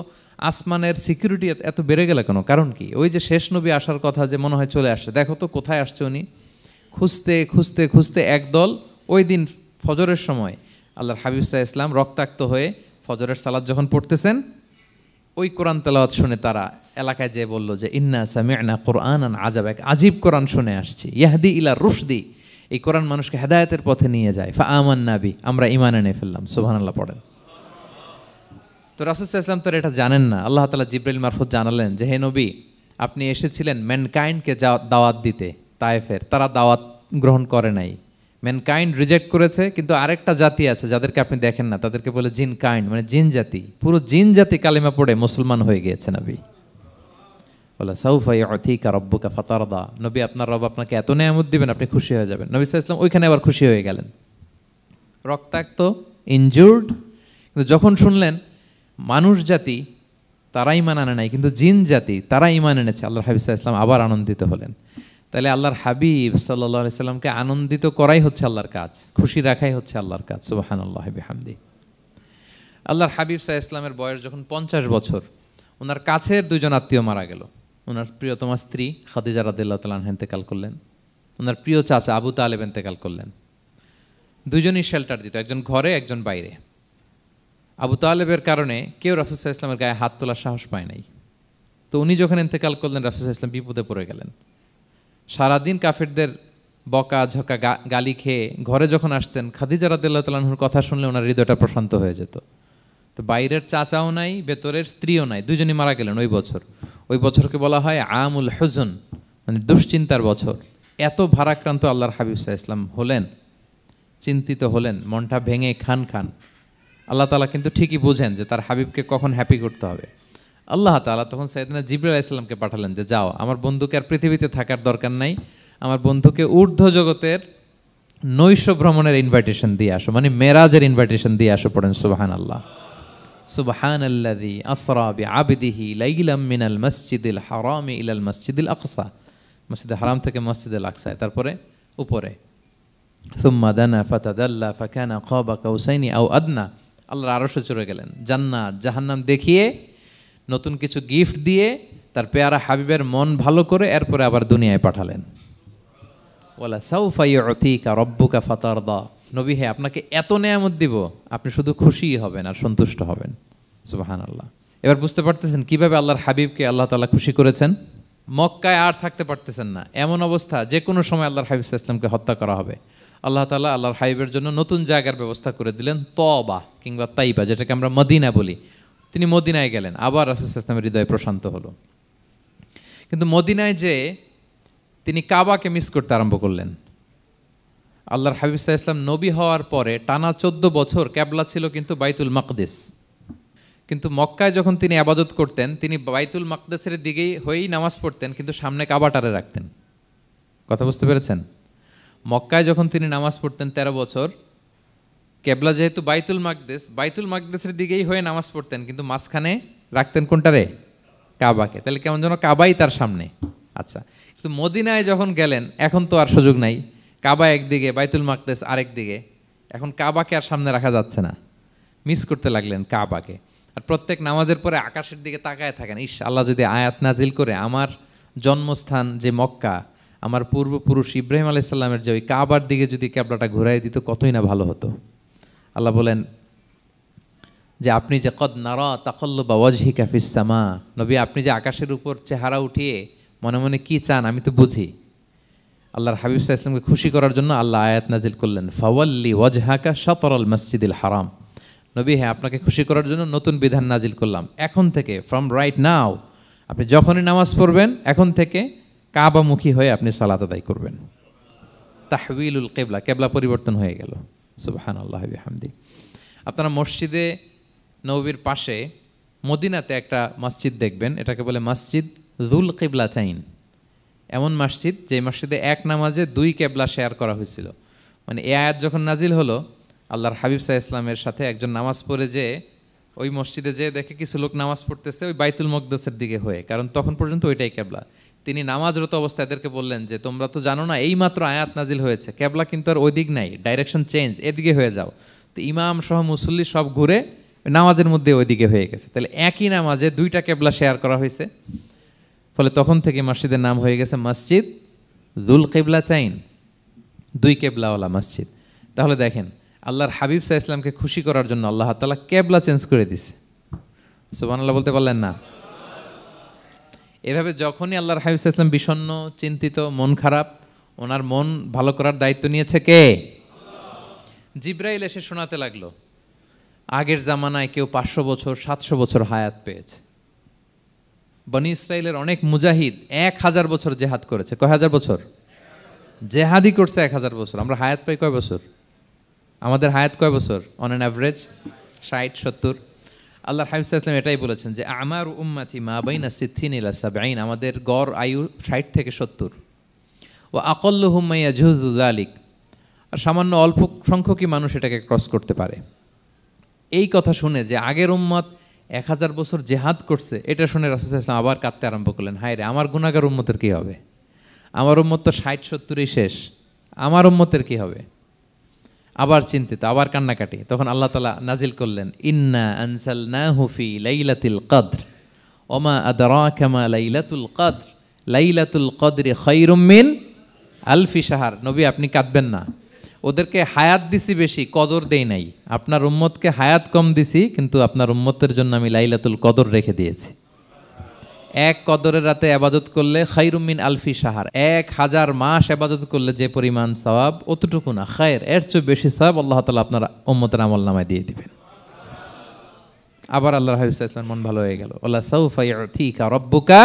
আসমানের সিকিউরিটি এত বেড়ে গেল কেন? কারণ কি? ওই যে শেষ নবী আসার কথা যে মনে হয় চলে আসছে, দেখো তো কোথায় আসছে উনি। খুঁজতে খুঁজতে খুঁজতে একদল ওই দিন ফজরের সময় আল্লাহর হাবিব সাল্লাল্লাহু আলাইহি ওয়াসাল্লাম রক্তাক্ত হয়ে ফজরের সালাত যখন পড়তেছেন, ওই কোরআন তেলাওয়াত শুনে তারা এলাকায় যেয়ে বলল যে ইন্না সামি'না কুরআনান আজাবা, এক আজীব কোরআন শুনে আসছি, ইয়াহদি ইলা রুশদি, এই কোরআন মানুষকে হেদায়েতের পথে নিয়ে যায়। ফা আমান্না বি, আমরা ঈমান এনে ফেললাম। সুবহানাল্লাহ পড়েন। তো রাসূল সাল্লাল্লাহু আলাইহি ওয়াসাল্লাম তো এটা জানেন না। আল্লাহ তাআলা জিবরাইল মারফত জানালেন যে হে নবী, আপনি এসেছিলেন ম্যানকাইন্ডকে দাওয়াত দিতে তায়েফের, তারা দাওয়াত গ্রহণ করে নাই, ম্যানকাইন্ড রিজেক্ট করেছে। কিন্তু আরেকটা জাতি আছে যাদেরকে আপনি দেখেন না, তাদেরকে বলে জিন কাইন্ড, মানে জিন জাতি। পুরো জিন জাতি কালিমা পড়ে মুসলমান হয়ে গিয়েছে নবী। বলে সাউফা ইউতিকা রাব্বুকা ফাতারদা, নবী আপনার রব আপনাকে এত নেয়ামত দিবেন আপনি খুশি হয়ে যাবেন। নবী সাল্লাল্লাহু আলাইহি ওয়াসাল্লাম ওইখানে আবার খুশি হয়ে গেলেন, রক্তাক্ত, ইনজুর্ড। কিন্তু যখন শুনলেন মানুষ জাতি তারা ঈমান আনে নাই, কিন্তু জিন জাতি তারা ঈমান এনেছে, আল্লাহর হাবিব সাল্লাল্লাহু আলাইহি ওয়াসাল্লাম আবার আনন্দিত হলেন। তাহলে আল্লাহর হাবিব সাল্লাল্লাহু আলাইহি সাল্লামকে আনন্দিত করাই হচ্ছে আল্লাহর কাজ, খুশি রাখাই হচ্ছে আল্লাহর কাজ। সুবহানাল্লাহি বিহামদি। আল্লাহর হাবিব সাল্লাল্লাহু আলাইহি সাল্লামের বয়স যখন 50 বছর, ওনার কাছের দুজন আত্মীয় মারা গেল। ওনার প্রিয়তমা স্ত্রী খাদিজা রাদিয়াল্লাহু তাআলা আনহা ইন্তেকাল করলেন, ওনার প্রিয় চাচা আবু তালেব ইন্তেকাল করলেন। দুজনই শেল্টার দিত, একজন ঘরে একজন বাইরে। আবু তালেবের কারণে কেউ রাসূল সাল্লাল্লাহু আলাইহি সাল্লামের গায়ে হাত তোলার সাহস পায় নাই। তো উনি যখন ইন্তেকাল করলেন, রাসূল সাল্লাল্লাহু আলাইহি সাল্লাম বিপদে পড়ে গেলেন। সারাদিন কাফেরদের বকা ঝকা গালি খেয়ে ঘরে যখন আসতেন, খাদিজা রাদিয়াল্লাহু তাআলা আনহার কথা শুনলে ওনার হৃদয়টা প্রশান্ত হয়ে যেত। তো বাইরের চাচাও নাই, ভেতরের স্ত্রীও নাই, দুজনই মারা গেলেন ওই বছর। ওই বছরকে বলা হয় আমুল হুজন, মানে দুশ্চিন্তার বছর। এত ভারাক্রান্ত আল্লাহর হাবিব সাল্লাল্লাহু আলাইহি সাল্লাম হলেন, চিন্তিত হলেন, মনটা ভেঙে খান খান। আল্লাহ তাআলা কিন্তু ঠিকই বুঝেন যে তার হাবিবকে কখন হ্যাপি করতে হবে। আল্লাহ তাআলা তখন সাইয়েদনা জিবরাইল আলাইহিস সালামকে পাঠালেন যে যাও, আমার বন্ধুকে আর পৃথিবীতে থাকার দরকার নাই, আমার বন্ধুকে ঊর্ধ্ব জগতের নৈশ ভ্রমণের ইনভাইটেশন দিয়ে আসো, মানে মেরাজের ইনভাইটেশন দিয়ে আসো। পড়েন সুবহানাল্লাহ। সুবহানাল্লাযী আসরা বিআবদিহি লাইলাম মিনাল মসজিদিল হারামি ইলাল মসজিদিল আকসা, মসজিদে হারাম থেকে মসজিদুল আকসায়, তারপরে উপরে সুম্মা দানা ফাতাদাল্লা ফাকানা কাবা কাউসাইনি আও আদনা। আল্লাহর আরশে চড়ে গেলেন, জান্নাত জাহান্নাম দেখিয়ে, নতুন কিছু গিফট দিয়ে, তার পেয়ারা হাবিবের মন ভালো করে এরপরে আবার দুনিয়ায় পাঠালেন। ওয়ালা সাউফা ইউতিকা রাব্বুকা ফাতারদা, নবী হে আপনাকে এত নেয়ামত দিব, আপনি শুধু খুশিই হবেন আর সন্তুষ্ট হবেন। সুবহানাল্লাহ। এবার বুঝতে পারতেছেন কিভাবে আল্লাহর হাবিবকে আল্লাহ তাআলা খুশি করেছেন। মক্কায় আর থাকতে পারতেছেন না, এমন অবস্থা যে কোনো সময় আল্লাহর হাবিব সাল্লাল্লাহু আলাইহি ওয়াসাল্লামকে হত্যা করা হবে। আল্লাহ তাআলা আল্লাহর হাবিবের জন্য নতুন জায়গার ব্যবস্থা করে দিলেন, তওবা কিংবা তাইবা, যেটাকে আমরা মদিনা বলি। তিনি মদিনায় গেলেন, আবার রাসূল সাল্লাল্লাহু আলাইহি ওয়াসাল্লামের হৃদয় প্রশান্ত হলো। কিন্তু মদিনায় যে তিনি কাবাকে মিস করতে আরম্ভ করলেন। আল্লাহর হাবিব সাল্লাল্লাহু আলাইহি ওয়াসাল্লাম নবী হওয়ার পরে টানা 14 বছর কিবলা ছিল কিন্তু বাইতুল মাকদিস। কিন্তু মক্কায় যখন তিনি ইবাদত করতেন, তিনি বাইতুল মাকদিসের দিকেই হয়েই নামাজ পড়তেন, কিন্তু সামনে কাবাটারে রাখতেন। কথা বুঝতে পেরেছেন? মক্কায় যখন তিনি নামাজ পড়তেন 13 বছর, কিবলা যেহেতু বাইতুল মাকদিস, বাইতুল মাকদিসের দিকেই হয়ে নামাজ পড়তেন, কিন্তু মাঝখানে রাখতেন কোনটারে? কাবাকে। তাহলে কেমন যেন কাবাই তার সামনে। আচ্ছা, কিন্তু মদিনায় যখন গেলেন, এখন তো আর সুযোগ নাই, কাবা একদিকে, বাইতুল মাকদিস আরেক দিকে, এখন কাবাকে আর সামনে রাখা যাচ্ছে না। মিস করতে লাগলেন কাবাকে। আর প্রত্যেক নামাজের পরে আকাশের দিকে তাকায় থাকেন, ইস আল্লাহ যদি আয়াত নাজিল করে আমার জন্মস্থান যে মক্কা, আমার পূর্বপুরুষ ইব্রাহিম আলাইহিস সালামের যে ওই কাবার দিকে যদি কিবলাটা ঘুরাই দিত, কতই না ভালো হতো। আল্লাহ বলেন যে আপনি যে কদ নারা তাকাল্লুবা ওয়াজহিকা ফিস সামা, নবী আপনি যে আকাশের উপর চেহারা উঠিয়ে মনে মনে কি চান আমি তো বুঝি। আল্লাহর হাবিব সাল্লাল্লাহু আলাইহি ওয়াসাল্লামকে খুশি করার জন্য আল্লাহ আয়াত নাজিল করলেন, ফাওয়াল্লি ওয়াজহাকা শাতরাল মসজিদিল হারাম। নবী হ্যাঁ, আপনাকে খুশি করার জন্য নতুন বিধান নাজিল করলাম। এখন থেকে, ফ্রম রাইট নাও, আপনি যখনই নামাজ পড়বেন এখন থেকে কাবামুখী হয়ে আপনি সালাত আদায় করবেন। তাহউইলুল কিবলা, কিবলা পরিবর্তন হয়ে গেল। সুবহানাল্লাহি ওয়া বিহামদি। আপনারা মসজিদে নববীর পাশে মদিনাতে একটা মসজিদ দেখবেন, এটাকে বলে মসজিদ যুল কিবলাতাইন। এমন মসজিদ যে মসজিদে এক নামাজে 2 কিবলা শেয়ার করা হয়েছিল। মানে এই আয়াত যখন নাজিল হলো, আল্লাহর হাবিব সাল্লাল্লাহু আলাইহি ওয়াসাল্লামের সাথে একজন নামাজ পড়ে যে ওই মসজিদে যে দেখে কিছু লোক নামাজ পড়তেছে ওই বাইতুল মাকদিসের দিকে হয়ে, কারণ তখন পর্যন্ত ওইটাই কিবলা। তিনি নামাজরত অবস্থায় এদেরকে বললেন যে তোমরা তো জানো না এই মাত্র আয়াত নাজিল হয়েছে, কিবলা কিন্তু আর ওই দিক নাই, ডাইরেকশন চেঞ্জ, এদিকে হয়ে যাও। তো ইমাম সহ মুসল্লি সব ঘুরে নামাজের মধ্যে ওইদিকে হয়ে গেছে। তাহলে একই নামাজে 2টা কিবলা শেয়ার করা হয়েছে, ফলে তখন থেকে মসজিদের নাম হয়ে গেছে মসজিদ যুল কিবলাতাইন, 2 কিবলাওয়ালা মসজিদ। তাহলে দেখেন আল্লাহর হাবিব সাল্লাল্লাহু আলাইহি ওয়াসাল্লামকে খুশি করার জন্য আল্লাহ তাআলা কিবলা চেঞ্জ করে দিছে। সুবহানাল্লাহ বলতে পারলেন না? এভাবে যখনই আল্লাহর হাবিব সাল্লাল্লাহু আলাইহি ওয়াসাল্লাম বিষণ্ণ, চিন্তিত, মন খারাপ, ওনার মন ভালো করার দায়িত্ব নিয়েছে কে? জিব্রাইল এসে শোনাতে লাগলো, আগের জামানায় কেউ 500 বছর 700 বছর হায়াত পেয়েছে। বনি ইসরাইলের অনেক মুজাহিদ 1000 বছর জেহাদ করেছে। কয় হাজার বছর? জেহাদি করছে 1000 বছর। আমরা হায়াত পাই কয় বছর? আমাদের হায়াত কয় বছর অন অ্যান অ্যাভারেজ? 60-70। আল্লাহর হাবিব সাল্লাল্লাহু আলাইহি ওয়াসাল্লাম এটাই বলেছেন যে আমার উম্মতি মা বাইনা 60 ইলা 70, আমাদের গড় আয়ু 60 থেকে 70। ওয়া আকাল্লুহুম মা ইয়াজুযু যালিক, আর সামান্য অল্প সংখ্যকই মানুষ এটাকে ক্রস করতে পারে। এই কথা শুনে যে আগের উম্মত 1000 বছর জেহাদ করছে, এটা শুনে রাসূল সাল্লাল্লাহু আলাইহি ওয়াসাল্লাম আবার কাঁদতে আরম্ভ করলেন, হায় রে আমার গুনাহগার উম্মতের কি হবে? আমার উম্মত তো 60-70ই শেষ, আমার উম্মতের কি হবে? আবার চিন্তিত, আবার কান্নাকাটি। তখন আল্লাহ তাআলা নাজিল করলেন, ইন্না আনজালনাহু ফি লাইলাতিল কদর ওমা আদরাকা মা লাইলাতুল কদর লাইলাতুল কদরি খায়রুম মিন আলফি শাহর। নবী আপনি কাঁদবেন না, ওদেরকে হায়াত দিছি বেশি, কদর দেই নাই। আপনার উম্মতকে হায়াত কম দিছি, কিন্তু আপনার উম্মতের জন্য আমি লাইলাতুল কদর রেখে দিয়েছি। এক কদরের রাতে আবাদত করলে খায়রুম মিন আলফি শাহর, 1000 মাস আবাদত করলে যে পরিমাণ সওয়াব, অতটুকু না, খায়ের এর চেয়ে বেশি সওয়াব আল্লাহ তাআলা আপনার উম্মতের আমলনামায় দিয়ে দিবেন। আবার আল্লাহর হাবিব সাল্লাল্লাহু আলাইহি ওয়াসাল্লাম মন ভালো হয়ে গেল। ওয়ালা সাউফা ইউতিকা রাব্বুকা,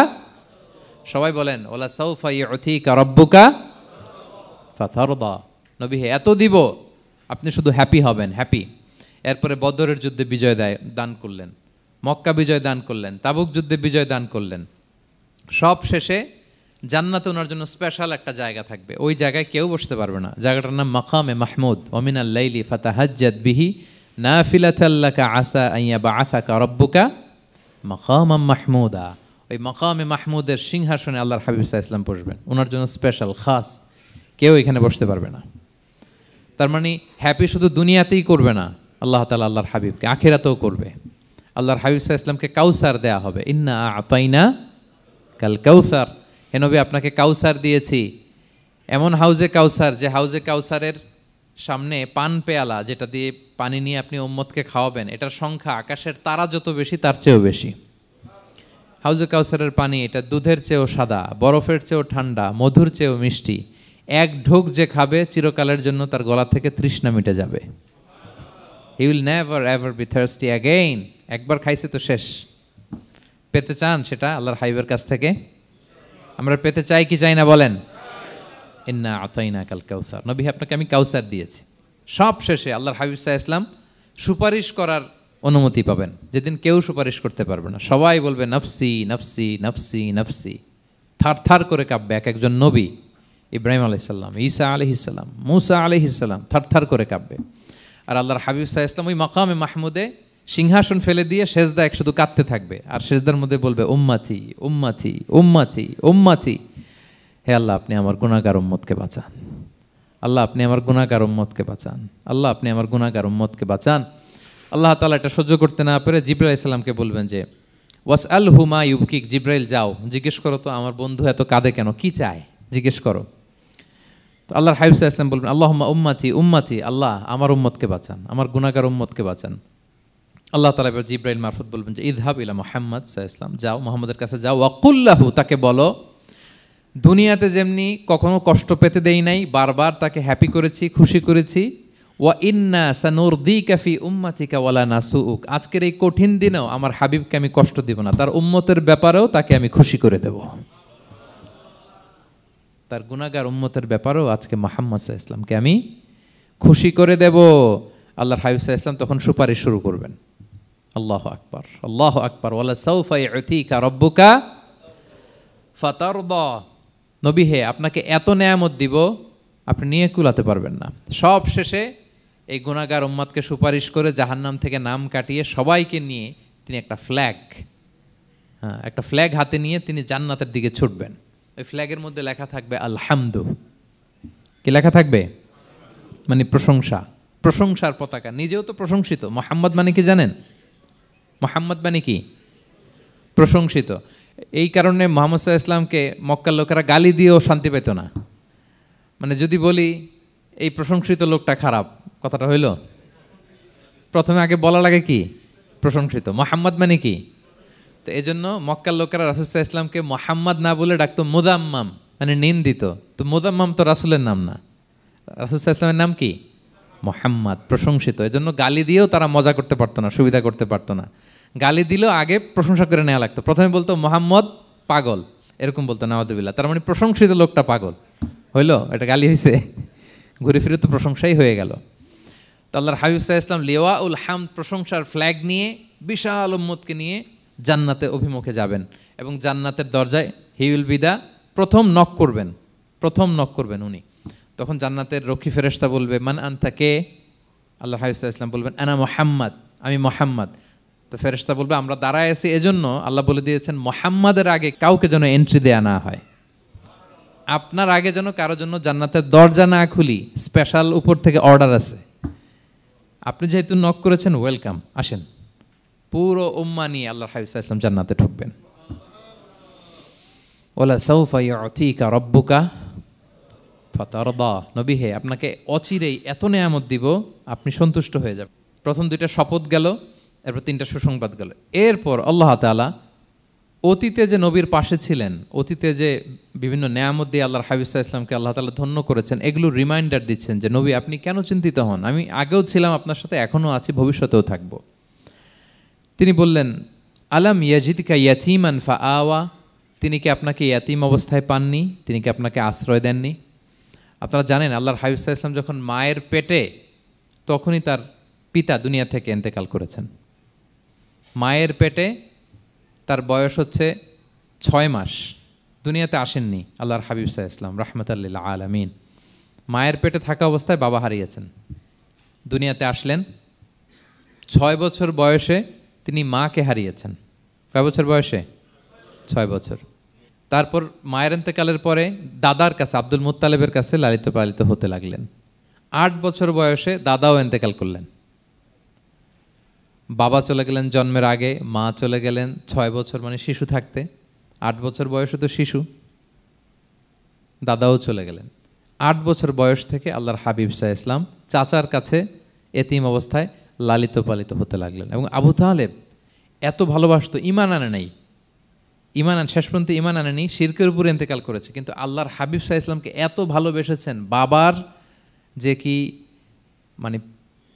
সবাই বলেন ওয়ালা সাউফা ইউতিকা রাব্বুকা ফাতারদা। নবী হে এত দিব, আপনি শুধু হ্যাপি হবেন, হ্যাপি। এরপরে বদরের যুদ্ধে বিজয় দান করলেন, মক্কা বিজয় দান করলেন, তাবুক যুদ্ধে বিজয় দান করলেন। সব শেষে জান্নাতে ওনার জন্য স্পেশাল একটা জায়গা থাকবে, ওই জায়গায় কেউ বসতে পারবে না। জায়গাটার নাম মাকামে মাহমুদ। ওমিনাল লাইলি ফাতাহাজ্জাদ বিহি নাফিলাতাল লাকা আসা আন ইয়াবআসাকা রাব্বুকা মাকামাম মাহমুদা। ওই মাকামে মাহমুদের সিংহাসনে আল্লাহর হাবিব সাল্লাল্লাহু আলাইহি ওয়াসাল্লাম বসবেন, ওনার জন্য স্পেশাল, খাস, কেউ এখানে বসতে পারবে না। তার মানে হ্যাপি শুধু দুনিয়াতেই করবে না আল্লাহ তাআলা আল্লাহর হাবিবকে, আখিরাতেও করবে। আল্লাহর হাবিব সাল্লাল্লাহু আলাইহি ওয়াসাল্লামকে কাউসার দেয়া হবে, ইন্না আতাইনা কাল কাউসার। হে নবী আপনাকে কাউসার দিয়েছি, এমন হাউজে কাউসার যে হাউজে কাউসারের সামনে পান পেয়ালা, যেটা দিয়ে পানি নিয়ে আপনি উম্মতকে খাওয়াবেন, এটার সংখ্যা আকাশের তারা যত বেশি তার চেয়েও বেশি। হাউজে কাউসারের পানি এটা দুধের চেয়েও সাদা, বরফের চেয়েও ঠান্ডা, মধুর চেয়েও মিষ্টি। এক ঢোক যে খাবে চিরকালের জন্য তার গলা থেকে তৃষ্ণা মিটে যাবে। He will never ever be thirsty again. একবার খাইছে তো শেষ। পেতে চান সেটা আল্লাহর হাবিবের কাছ থেকে? আমরা পেতে চাই কি চাই না বলেন? ইন্না আতাইনা কাল কাউসার। নবী আপনাকে আমি কাউসার দিয়েছি। সব শেষে আল্লাহর হাবিব সাল্লাল্লাহু আলাইহি ওয়াসাল্লাম সুপারিশ করার অনুমতি পাবেন, যেদিন কেউ সুপারিশ করতে পারবে না। সবাই বলবে নফসি নফসি নফসি নফসি, থার থার করে কাঁপবে। এক একজন নবী, ইব্রাহিম আলাইহিস সালাম, ঈসা আলাইহিস সালাম, মুসা আলাইহিস সালাম, থার থার করে কাঁপবে। আর আল্লাহর হাবিব সাল্লাল্লাহু আলাইহি ওয়াসাল্লাম ওই মাকামে মাহমুদে সিংহাসন ফেলে দিয়ে সেজদায় শুধু কাঁদতে থাকবে, আর সেজদার মধ্যে বলবে উম্মতি উম্মতি উম্মতি উম্মতি। হে আল্লাহ আপনি আমার গুনাহগার উম্মতকে বাঁচান, আল্লাহ আপনি আমার গুনাহগার উম্মতকে বাঁচান, আল্লাহ আপনি আমার গুনাহগার উম্মতকে বাঁচান। আল্লাহ তাআলা এটা সহ্য করতে না পেরে জিবরাইল আলাইহিস সালামকে বলবেন যে ওয়াসআলহু মা ইউবকিক, জিবরাইল যাও জিজ্ঞেস করো তো আমার বন্ধু এত কাঁদে কেন, কি চায় জিজ্ঞেস করো। তো আল্লাহর হাবিব সাল্লাল্লাহু আলাইহি ওয়াসাল্লাম বলবেন আল্লাহুম্মা উম্মতি উম্মতি, আল্লাহ আমার উম্মতকে বাঁচান, আমার গুনাহগার উম্মতকে বাঁচান। আল্লাহ তাআলা এবার জিবরাইল মারফত বলবেন যে ইযহাব ইলা মুহাম্মদ সাল্লাল্লাহু আলাইহি ওয়াসাল্লাম, যাও মুহাম্মদের কাছে যাও, ওয়াকুল লাহু, তাকে বলো দুনিয়াতে যেমনি কখনো কষ্ট পেতে দেই নাই, বারবার তাকে হ্যাপি করেছি, খুশি করেছি। ওয়া ইন্না সানুরদিকা ফি উম্মাতিকা ওয়ালা নাসুউক, আজকের এই কঠিন দিনেও আমার হাবিবকে আমি কষ্ট দিব না, তার উম্মতের ব্যাপারেও তাকে আমি খুশি করে দেব। তার গুনাহগার উম্মতের ব্যাপারেও আজকে মুহাম্মদ সাল্লাল্লাহু আলাইহি ওয়াসাল্লামকে আমি খুশি করে দেব। আল্লাহর হাবিব সাল্লাল্লাহু আলাইহি ওয়াসাল্লাম তখন সুপারিশ শুরু করবেন। আল্লাহু আকবার, আল্লাহু আকবার। ওয়ালা সাউফা ইউতিকা রাব্বুকা ফাতারদা। নবী হে আপনাকে এত নেয়ামত দিব আপনি নিয়ে কুলাতে পারবেন না। সব শেষে এই গুনাহগার উম্মতকে সুপারিশ করে জাহান্নাম থেকে নাম কাটিয়ে সবাইকে নিয়ে তিনি একটা ফ্ল্যাগ হাতে নিয়ে তিনি জান্নাতের দিকে ছুটবেন। ওই ফ্ল্যাগের মধ্যে লেখা থাকবে আলহামদু। কি লেখা থাকবে? মানে প্রশংসা, প্রশংসার পতাকা। নিজেও তো প্রশংসিত। মুহাম্মদ মানে কি জানেন? মুহাম্মদ মানে কি? প্রশংসিত। এই কারণে মুহাম্মদ সাল্লাল্লাহু আলাইহি ওয়াসাল্লামকে মক্কার লোকেরা গালি দিয়েও শান্তি পেত না। মানে যদি বলি এই প্রশংসিত লোকটা খারাপ, কথাটা হইল? প্রথমে আগে বলা লাগে কি? প্রশংসিত। মুহাম্মদ মানে কি? তো এই জন্য মক্কার লোকেরা রাসূল সাল্লাল্লাহু আলাইহি ওয়াসাল্লামকে মুহাম্মদ না বলে ডাকতো মুদাম্মাম, মানে নিন্দিত। তো মুদাম্মাম তো রাসূলের নাম না, রাসূল সাল্লাল্লাহু আলাইহি ওয়াসাল্লামের নাম কি? মুহাম্মদ, প্রশংসিত। এই জন্য গালি দিয়েও তারা মজা করতে পারতো না, সুবিধা করতে পারতো না। গালি দিলেও আগে প্রশংসা করে নেওয়া লাগতো। প্রথমে বলতো মুহাম্মদ পাগল, এরকম বলতো নাউযুবিল্লাহ, তার মানে প্রশংসিত লোকটা পাগল হইলো, এটা গালি হয়েছে? ঘুরে ফিরে তো প্রশংসাই হয়ে গেল। তো আল্লাহর হাবিব সাল্লাল্লাহু আলাইহি ওয়াসাল্লাম লিওয়াউল হামদ, প্রশংসার ফ্ল্যাগ নিয়ে বিশাল উম্মতকে নিয়ে জান্নাতে অভিমুখে যাবেন এবং জান্নাতের দরজায় হি উইল বি দা প্রথম নক করবেন উনি। তখন জান্নাতের রক্ষী ফেরেশতা বলবে মান আনতা, কে? আল্লাহর হাবিব সাল্লাল্লাহু আলাইহি ওয়াসাল্লাম বলবেন আনা মুহাম্মদ, আমি মুহাম্মদ। তো ফেরেশতা বলবে আমরা দাঁড়ায় আছি এজন্য আল্লাহ বলে দিয়েছেন মুহাম্মাদের আগে কাউকে যেন এন্ট্রি দেয়া না হয়, আপনার আগে যেন কারো জন্য জান্নাতের দরজা না খুলি, স্পেশাল উপর থেকে অর্ডার আছে। আপনি যেহেতু নক করেছেন, ওয়েলকাম, আসেন। পুরো উম্মাহ নিয়ে আল্লাহর হাবিব সাল্লাল্লাহু আলাইহি ওয়াসাল্লাম জান্নাতে ঢুকবেন। ওয়ালা সাউফা ইউতিকা রাব্বুকা ফাতারদা, নবী হে আপনাকে অচিরেই এত নেয়ামত দিব আপনি সন্তুষ্ট হয়ে যাবেন। প্রথম দুইটা শপথ গেল, এরপর তিনটা সুসংবাদ গেল। এরপর আল্লাহ তাআলা অতীতে যে নবীর পাশে ছিলেন, অতীতে যে বিভিন্ন নেয়ামত দিয়ে আল্লাহর হাবিব সাল্লাল্লাহু আলাইহি ওয়াসাল্লামকে আল্লাহ তাআলা ধন্য করেছেন, এগুলো রিমাইন্ডার দিচ্ছেন যে নবী আপনি কেন চিন্তিত হন, আমি আগেও ছিলাম আপনার সাথে, এখনও আছি, ভবিষ্যতেও থাকব। তিনি বললেন আলাম ইয়াজিদকা ইয়াতীমান ফাআওয়া, তিনি কি আপনাকে ইয়াতীম অবস্থায় পাননি, তিনি কি আপনাকে আশ্রয় দেননি? আপনারা জানেন আল্লাহর হাবিব সাল্লাল্লাহু আলাইহি ওয়াসাল্লাম যখন মায়ের পেটে, তখনই তার পিতা দুনিয়া থেকে ইন্তেকাল করেছেন। মায়ের পেটে তার বয়স হচ্ছে 6 মাস, দুনিয়াতে আসেননি আল্লাহর হাবিব সাল্লাল্লাহু আলাইহি ওয়াসাল্লাম রাহমাতাল লিল আলামিন। মায়ের পেটে থাকা অবস্থায় বাবা হারিয়েছেন, দুনিয়াতে আসলেন 6 বছর বয়সে তিনি মাকে হারিয়েছেন। কয় বছর বয়সে? 6 বছর। তারপর মায়ের ইন্তেকালের পরে দাদার কাছে, আব্দুল মুত্তালিবের কাছে লালিত পালিত হতে লাগলেন। 8 বছর বয়সে দাদাও ইন্তেকাল করলেন। বাবা চলে গেলেন জন্মের আগে, মা চলে গেলেন 6 বছর মানে শিশু থাকতে। 8 বছর বয়সে তো শিশু, দাদাও চলে গেলেন। 8 বছর বয়স থেকে আল্লাহর হাবিব সাল্লাল্লাহু আলাইহি ওয়াসাল্লাম চাচার কাছে এতিম অবস্থায় লালিত পালিত হতে লাগলেন। এবং আবু তালেব এত ভালোবাসতো, ইমান আনে নাই, শেষ পর্যন্ত ইমান আনেনি, শিরকের উপরে ইন্তেকাল করেছে, কিন্তু আল্লাহর হাবিব সাল্লাল্লাহু আলাইহি ওয়াসাল্লামকে এত ভালোবেসেছেন, বাবার যে কি মানে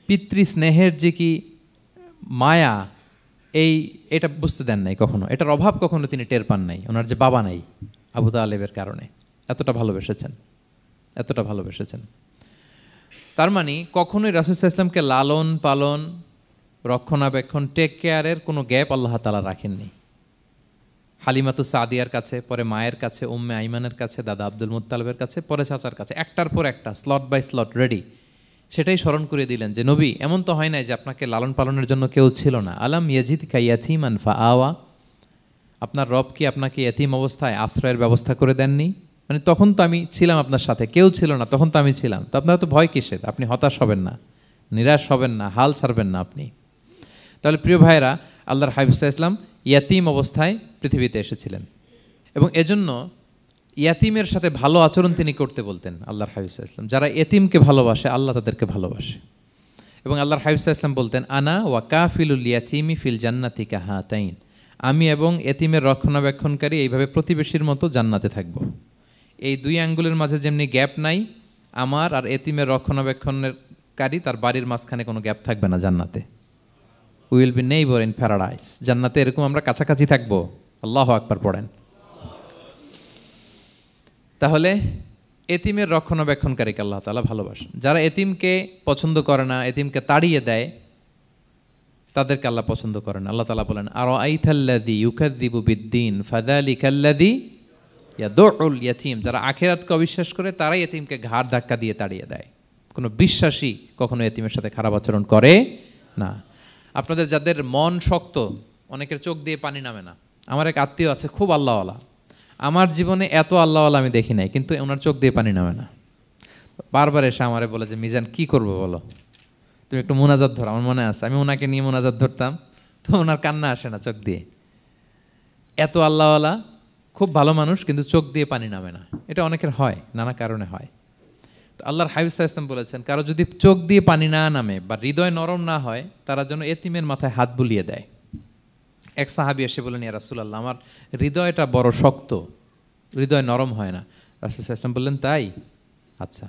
পিতৃ স্নেহের যে কি মায়া, এটা বুঝতে দেন নাই কখনো, এটার অভাব কখনো তিনি টের পান নাই, ওনার যে বাবা নাই আবু তালেবের কারণে। এতটা ভালোবেসেছেন। তার মানে কখনোই রাসূল সাল্লাল্লাহু আলাইহি ওয়াসাল্লামকে লালন পালন, রক্ষণাবেক্ষণ, টেক কেয়ারের কোনো গ্যাপ আল্লাহ তাআলা রাখেননি। হালিমাতু সাদিয়ার কাছে, পরে মায়ের কাছে, উম্মে আইমানের কাছে, দাদা আব্দুল মুত্তালিবের কাছে, পরে চাচার কাছে, একটার পর একটা স্লট বাই স্লট রেডি। সেটাই স্মরণ করে দিলেন যে নবী এমন তো হয় নাই যে আপনাকে লালন পালনের জন্য কেউ ছিল না। আলাম ইয়াজিদকা ইয়াতীমান ফাআওয়া, আপনার রব কি আপনাকে ইয়াতীম অবস্থায় আশ্রয়ের ব্যবস্থা করে দেননি? মানে তখন তো আমি ছিলাম আপনার সাথে, কেউ ছিল না, তখন তো আমি ছিলাম। তো আপনারা তো ভয় কিসের? আপনি হতাশ হবেন না, নিরাশ হবেন না, হাল ছাড়বেন না আপনি। তাহলে প্রিয় ভাইরা, আল্লাহর হাবিব সাল্লাল্লাহু আলাইহি ওয়াসাল্লাম ইয়াতীম অবস্থায় পৃথিবীতে এসেছিলেন এবং এজন্য ইয়াতীমের সাথে ভালো আচরণ তিনি করতে বলতেন আল্লাহর হাবিব সাল্লাল্লাহু আলাইহি ওয়াসাল্লাম। যারা এতিমকে ভালোবাসে আল্লাহ তাদেরকে ভালোবাসে। এবং আল্লাহর হাবিব সাল্লাল্লাহু আলাইহি ওয়াসাল্লাম বলতেন আনা ওয়া কাফিলুল ইয়াতীমি ফিল জান্নাতি কাহাতাইন, আমি এবং এতিমের রক্ষণাবেক্ষণকারী এইভাবে প্রতিবেশীর মতো জান্নাতে থাকব। এই 2 আঙ্গুলের মাঝে যেমনি গ্যাপ নাই, আমার আর এতিমের রক্ষণাবেক্ষণকারী তার বাড়ির মাঝখানে কোনো গ্যাপ থাকবে না জান্নাতে। We will be neighbour in paradise, জান্নাতে এরকম আমরা কাছাকাছি থাকবো। আল্লাহু আকবার পড়েন। তাহলে এতিমের রক্ষণাবেক্ষণকারীকে আল্লাহ তাআলা ভালোবাসেন। যারা এতিমকে পছন্দ করে না, এতিমকে তাড়িয়ে দেয়, তাদেরকে আল্লাহ পছন্দ করেন। আল্লাহ তাআলা বলেন আরাআইতাল্লাযী ইউকাযযিবু বিদ্দীন ফাযালিকাল্লাযী ইয়াদুউল ইয়াতীম, যারা আখিরাতকে অবিশ্বাস করে তারাই এতিমকে ঘাড় ধাক্কা দিয়ে তাড়িয়ে দেয়। কোনো বিশ্বাসী কখনো এতিমের সাথে খারাপ আচরণ করে না। আপনাদের যাদের মন শক্ত, অনেকের চোখ দিয়ে পানি নামে না। আমার এক আত্মীয় আছে খুব আল্লাহওয়ালা, আমার জীবনে এত আল্লাহওয়ালা আমি দেখি নাই, কিন্তু ওনার চোখ দিয়ে পানি নামে না। বারবার এসে আমারে বলে যে মিজান কি করবো বলো, তুমি একটু মোনাজাত ধরো। আমার মনে আছে আমি ওনাকে নিয়ে মোনাজাত ধরতাম, তো ওনার কান্না আসে না চোখ দিয়ে। এত আল্লাহওয়ালা, খুব ভালো মানুষ, কিন্তু চোখ দিয়ে পানি নামে না। এটা অনেকের হয়, নানা কারণে হয়। তো আল্লাহর হাবিব সাল্লাল্লাহু আলাইহি ওয়াসাল্লাম বলেছেন কারো যদি চোখ দিয়ে পানি না নামে বা হৃদয় নরম না হয়, তারা যেন এতিমের মাথায় হাত বুলিয়ে দেয়। এক সাহাবী এসে বললেন, ইয়া রাসূলুল্লাহ, আমার হৃদয়টা বড় শক্ত, হৃদয় নরম হয় না। রাসূল সাল্লাল্লাহু আলাইহি ওয়াসাল্লাম বললেন, তাই? আচ্ছা,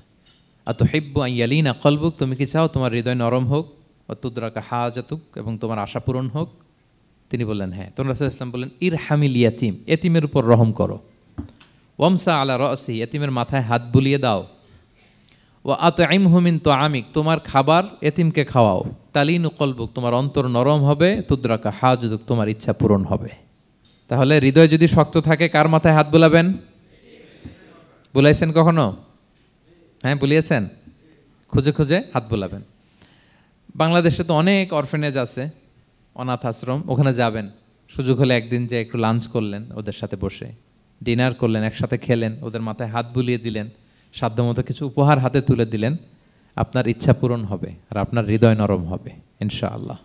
আতুহিব্বু আন ইয়ালিনা কলবুক, তুমি কি চাও তোমার হৃদয় নরম হোক, ওয়া তুদরাকা হাজাতুক, এবং তোমার আশা পূরণ হোক? তিনি বললেন, হ্যাঁ। তখন রাসূল সাল্লাল্লাহু আলাইহি ওয়াসাল্লাম বললেন, ইরহামিল ইয়াতীম, এতিমের উপর রহম করো। ওয়ামসা আলা রাসি, এতিমের মাথায় হাত বুলিয়ে দাও। ওয়া আতইমহু মিন তুআমিক, তোমার খাবার এতিমকে খাওয়াও। তালিনু কলবুক, তোমার অন্তর নরম হবে। তুদরাকা হাজাতুক, তোমার ইচ্ছা পূরণ হবে। তাহলে হৃদয় যদি শক্ত থাকে, কার মাথায় হাত বুলাবেন? বুলাইছেন কখনো? হ্যাঁ, বুলিয়েছেন? খুঁজে খুঁজে হাত বুলাবেন। বাংলাদেশে তো অনেক অরফেনেজ আছে, অনাথ আশ্রম, ওখানে যাবেন। সুযোগ হলে একদিন যে একটু লাঞ্চ করলেন ওদের সাথে বসে, ডিনার করলেন, একসাথে খেলেন, ওদের মাথায় হাত বুলিয়ে দিলেন, সাধ্যমতো কিছু উপহার হাতে তুলে দিলেন, আপনার ইচ্ছা পূরণ হবে আর আপনার হৃদয় নরম হবে ইনশাআল্লাহ।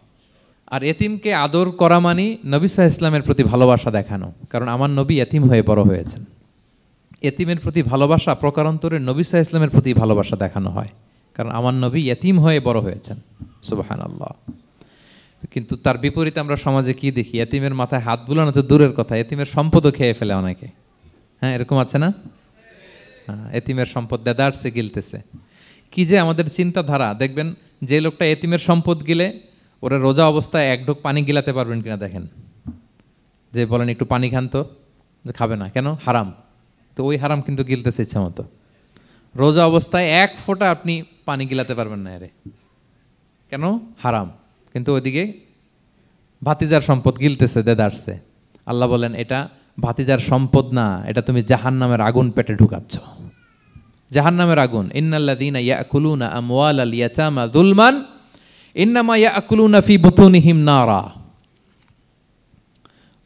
আর এতিমকে আদর করা মানে নবী সাল্লাল্লাহু আলাইহি ওয়াসাল্লামের প্রতি ভালোবাসা দেখানো, কারণ আমার নবী এতিম হয়ে বড় হয়েছেন। এতিমের প্রতি ভালোবাসা প্রকারান্তরে নবী সাল্লাল্লাহু আলাইহি ওয়াসাল্লামের প্রতি ভালোবাসা দেখানো হয়, কারণ আমার নবী এতিম হয়ে বড় হয়েছেন। সুবহানাল্লাহ। কিন্তু তার বিপরীতে আমরা সমাজে কি দেখি? এতিমের মাথায় হাত বুলানো তো দূরের কথা, এতিমের সম্পদও খেয়ে ফেলে অনেকে। হ্যাঁ, এরকম আছে না? এতিমের সম্পদ দেদারসে গিলতেছে। কি যে আমাদের চিন্তাধারা! দেখবেন যে লোকটা এতিমের সম্পদ গিলে, ওরা রোজা অবস্থায় এক ঢোক পানি গিলাতে পারবেন কিনা দেখেন। যে বলেন একটু পানি খান তো, যে খাবে না, কেন? হারাম। তো ওই হারাম কিন্তু গিলতেছে ইচ্ছা মতো। রোজা অবস্থায় এক ফোঁটা আপনি পানি গিলাতে পারবেন না, এরে কেন? হারাম। কিন্তু ওইদিকে ভাতিজার সম্পদ গিলতেছে দেদারসে। আল্লাহ বলেন, এটা ভাতিজার সম্পদ না, এটা তুমি জাহান্নামের আগুন পেটে ঢুকাচ্ছ। জাহান্নামের আগুন। ইন্নাল্লাযীনা ইয়াকুলুনা আমওয়ালাল ইয়াতামা যুলমান ইন্নামা ইয়াকুলুনা ফি বুতুনিহিম নারা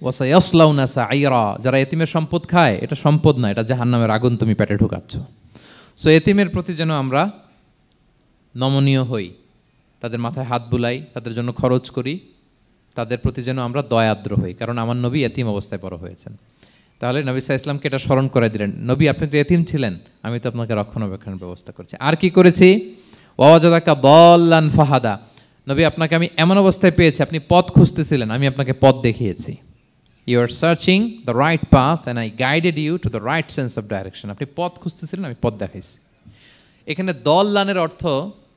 ওয়া সায়াসলাউনা সাঈরা। যারা এতিমের সম্পদ খায়, এটা সম্পদ না, এটা জাহান্নামের আগুন তুমি পেটে ঢুকাচ্ছ। সো এতিমের প্রতি যেন আমরা নমনীয় হই, তাদের মাথায় হাত বুলাই, তাদের জন্য খরচ করি, তাদের প্রতি যেন আমরা দয়াদ্র হই, কারণ আমার নবী এতিম অবস্থায় বড় হয়েছেন। তাহলে নবী সাল্লাল্লাহু আলাইহি ওয়াসাল্লামকে এটা স্মরণ করে দিলেন, নবী আপনি তো এতিম ছিলেন, আমি তো আপনাকে রক্ষণাবেক্ষণের ব্যবস্থা করছি। আর কি করেছি? ওয়াজাদাকা দাল্লান ফাহাদা, নবী আপনাকে আমি এমন অবস্থায় পেয়েছি, আপনি পথ খুঁজতেছিলেন, আমি আপনাকে পথ দেখিয়েছি। You are searching the right path and I guided you to the right sense of direction. আপনি পথ খুঁজতেছিলেন, আমি পথ দেখাইছি। এখানে দল্লানের অর্থ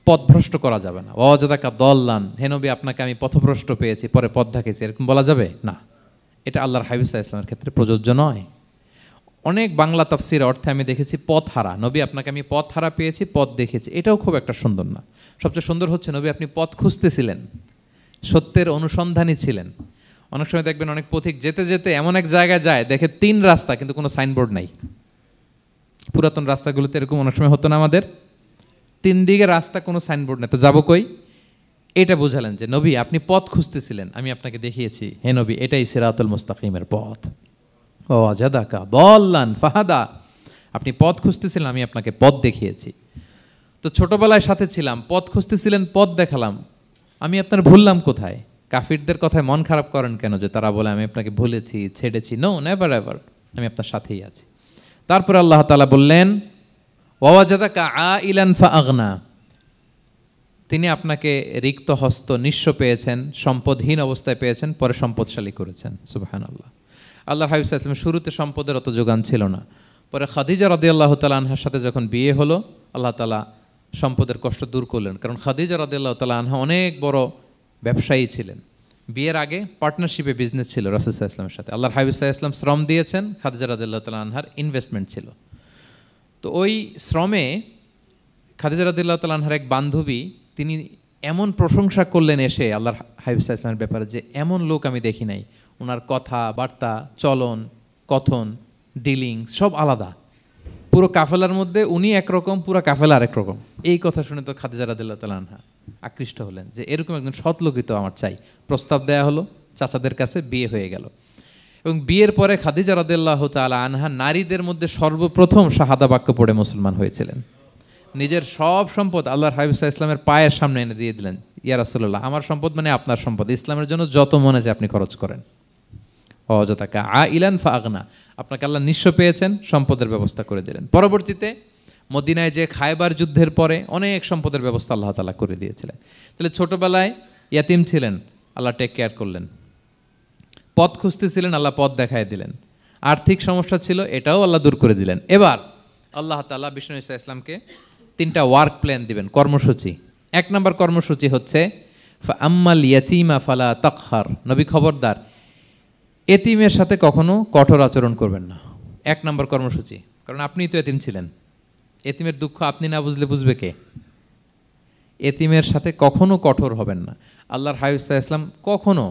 পথভ্রষ্ট করা যাবে না। ওয়াজাদাকা দল্লান, হে নবী আপনাকে আমি পথভ্রষ্ট পেয়েছি, পরে পথ দেখাইছি, এরকম বলা যাবে না। এটা আল্লাহর হাবিব সাল্লাল্লাহু আলাইহি ওয়াসাল্লামের ক্ষেত্রে প্রযোজ্য নয়। অনেক বাংলা তাফসীর অর্থে আমি দেখেছি পথ হারা, নবী আপনাকে আমি পথ হারা পেয়েছি, পথ দেখেছি, এটাও খুব একটা সুন্দর না। সবচেয়ে সুন্দর হচ্ছে নবী আপনি পথ খুঁজতেছিলেন, সত্যের অনুসন্ধানী ছিলেন। অনেক সময় দেখবেন অনেক পথিক যেতে যেতে এমন এক জায়গায় যায়, দেখে 3 রাস্তা কিন্তু কোনো সাইনবোর্ড নাই। পুরাতন রাস্তাগুলোতে এরকম অনেক সময় হতো না আমাদের, 3 দিকে রাস্তা, কোনো সাইনবোর্ড নেই, তো যাবো কই? এটা বুঝালেন যে নবী আপনি পথ খুঁজতেছিলেন, আমি আপনাকে দেখিয়েছি, হে নবী এটাই সিরাতুল মুস্তাকিমের পথ। ওয়াজাদাকা দাল্লান ফাহাদা, আপনি পথ খুঁজতেছিলেন, আমি আপনাকে পথ দেখিয়েছি। তো ছোটবেলায় সাথে ছিলাম, পথ খুঁজতেছিলেন, পথ দেখালাম, আমি আপনার ভুললাম কোথায়? কাফিরদের কথায় মন খারাপ করেন কেন যে তারা বলে আমি আপনাকে ভুলেছি, ছেড়েছি? নো, নেভার এভার, আমি আপনার সাথেই আছি। তারপরে আল্লাহ তাআলা বললেন, ওয়াজাদাকা আইলান ফাআগনা, তিনি আপনাকে রিক্ত হস্ত, নিঃস্ব পেয়েছেন, সম্পদহীন অবস্থায় পেয়েছেন, পরে সম্পদশালী করেছেন। সুবহানাল্লাহ। আল্লাহর হাবিব সাল্লাল্লাহু আলাইহি ওয়াসাল্লাম শুরুতে সম্পদের অত যোগান ছিল না, পরে খাদিজা রাদিয়াল্লাহু তাআলা আনহার সাথে যখন বিয়ে হলো, আল্লাহ তাআলা সম্পদের কষ্ট দূর করলেন, কারণ খাদিজা রাদিয়াল্লাহু তাআলা আনহা অনেক বড় ব্যবসায়ী ছিলেন। বিয়ের আগে পার্টনারশিপে বিজনেস ছিল রাসূল সাল্লাল্লাহু আলাইহি ওয়াসাল্লামের সাথে। আল্লাহর হাবিব সাল্লাল্লাহু আলাইহি ওয়াসাল্লাম শ্রম দিয়েছেন, খাদিজা রাদিয়াল্লাহু তাআলা আনহার ইনভেস্টমেন্ট ছিল। তো ওই শ্রমে খাদিজা রাদিয়াল্লাহু তাআলা আনহার এক বান্ধবী, তিনি এমন প্রশংসা করলেন এসে আল্লাহর হাবিব সাল্লাল্লাহু আলাইহি ওয়াসাল্লামের ব্যাপারে যে এমন লোক আমি দেখি নাই, ওনার কথা বার্তা, চলন, কথন, ডিলিং সব আলাদা। পুরো কাফেলার মধ্যে উনি একরকম, পুরো কাফেলা আরেক রকম। এই কথা শুনে তো খাদিজা রাদিয়াল্লাহু তাআলা আনহা আকৃষ্ট হলেন যে এরকম একজন সৎ লোকই তো আমার চাই। প্রস্তাব দেয়া হলো, চাচাদের কাছে বিয়ে হয়ে গেল। এবং বিয়ের পরে খাদিজা রাদিয়াল্লাহু তাআলা আনহা নারীদের মধ্যে সর্বপ্রথম শাহাদা বাক্য পড়ে মুসলমান হয়েছিলেন। নিজের সব সম্পদ আল্লাহর হাবিব সাল্লাল্লাহু আলাইহি ওয়াসাল্লামের পায়ের সামনে এনে দিয়ে দিলেন, ইয়া রাসূলুল্লাহ আমার সম্পদ মানে আপনার সম্পদ, ইসলামের জন্য যত মনে চায় আপনি খরচ করেন। ওয়াজাদাকা আইলান ফাআগনা, আপনাকে আল্লাহ নিঃস্ব পেয়েছেন, সম্পদের ব্যবস্থা করে দিলেন। পরবর্তীতে মদিনায় যে খায়বার যুদ্ধের পরে অনেক সম্পদের ব্যবস্থা আল্লাহ তাআলা করে দিয়েছিলেন। তাহলে ছোটবেলায় ইয়াতিম ছিলেন, আল্লাহ টেক কেয়ার করলেন। পথ খুঁজতেছিলেন, আল্লাহ পথ দেখায় দিলেন। আর্থিক সমস্যা ছিল, এটাও আল্লাহ দূর করে দিলেন। এবার আল্লাহ তাআলা বিষ্ণু ঈসা ইসলামকে 3টা ওয়ার্ক প্ল্যান দিবেন, কর্মসূচি। 1 নম্বর কর্মসূচি হচ্ছে ফাআম্মাল ইয়াতীমা ফালা তাকহার। নবী খবরদার, এতিমের সাথে কখনো কঠোর আচরণ করবেন না। 1 নম্বর কর্মসূচি। কারণ আপনিই তো এতিম ছিলেন। এতিমের দুঃখ আপনি না বুঝলে বুঝবে কে? এতিমের সাথে কখনো কঠোর হবেন না। আল্লাহর হাবিব সাল্লাল্লাহু আলাইহি ওয়াসাল্লাম কখনো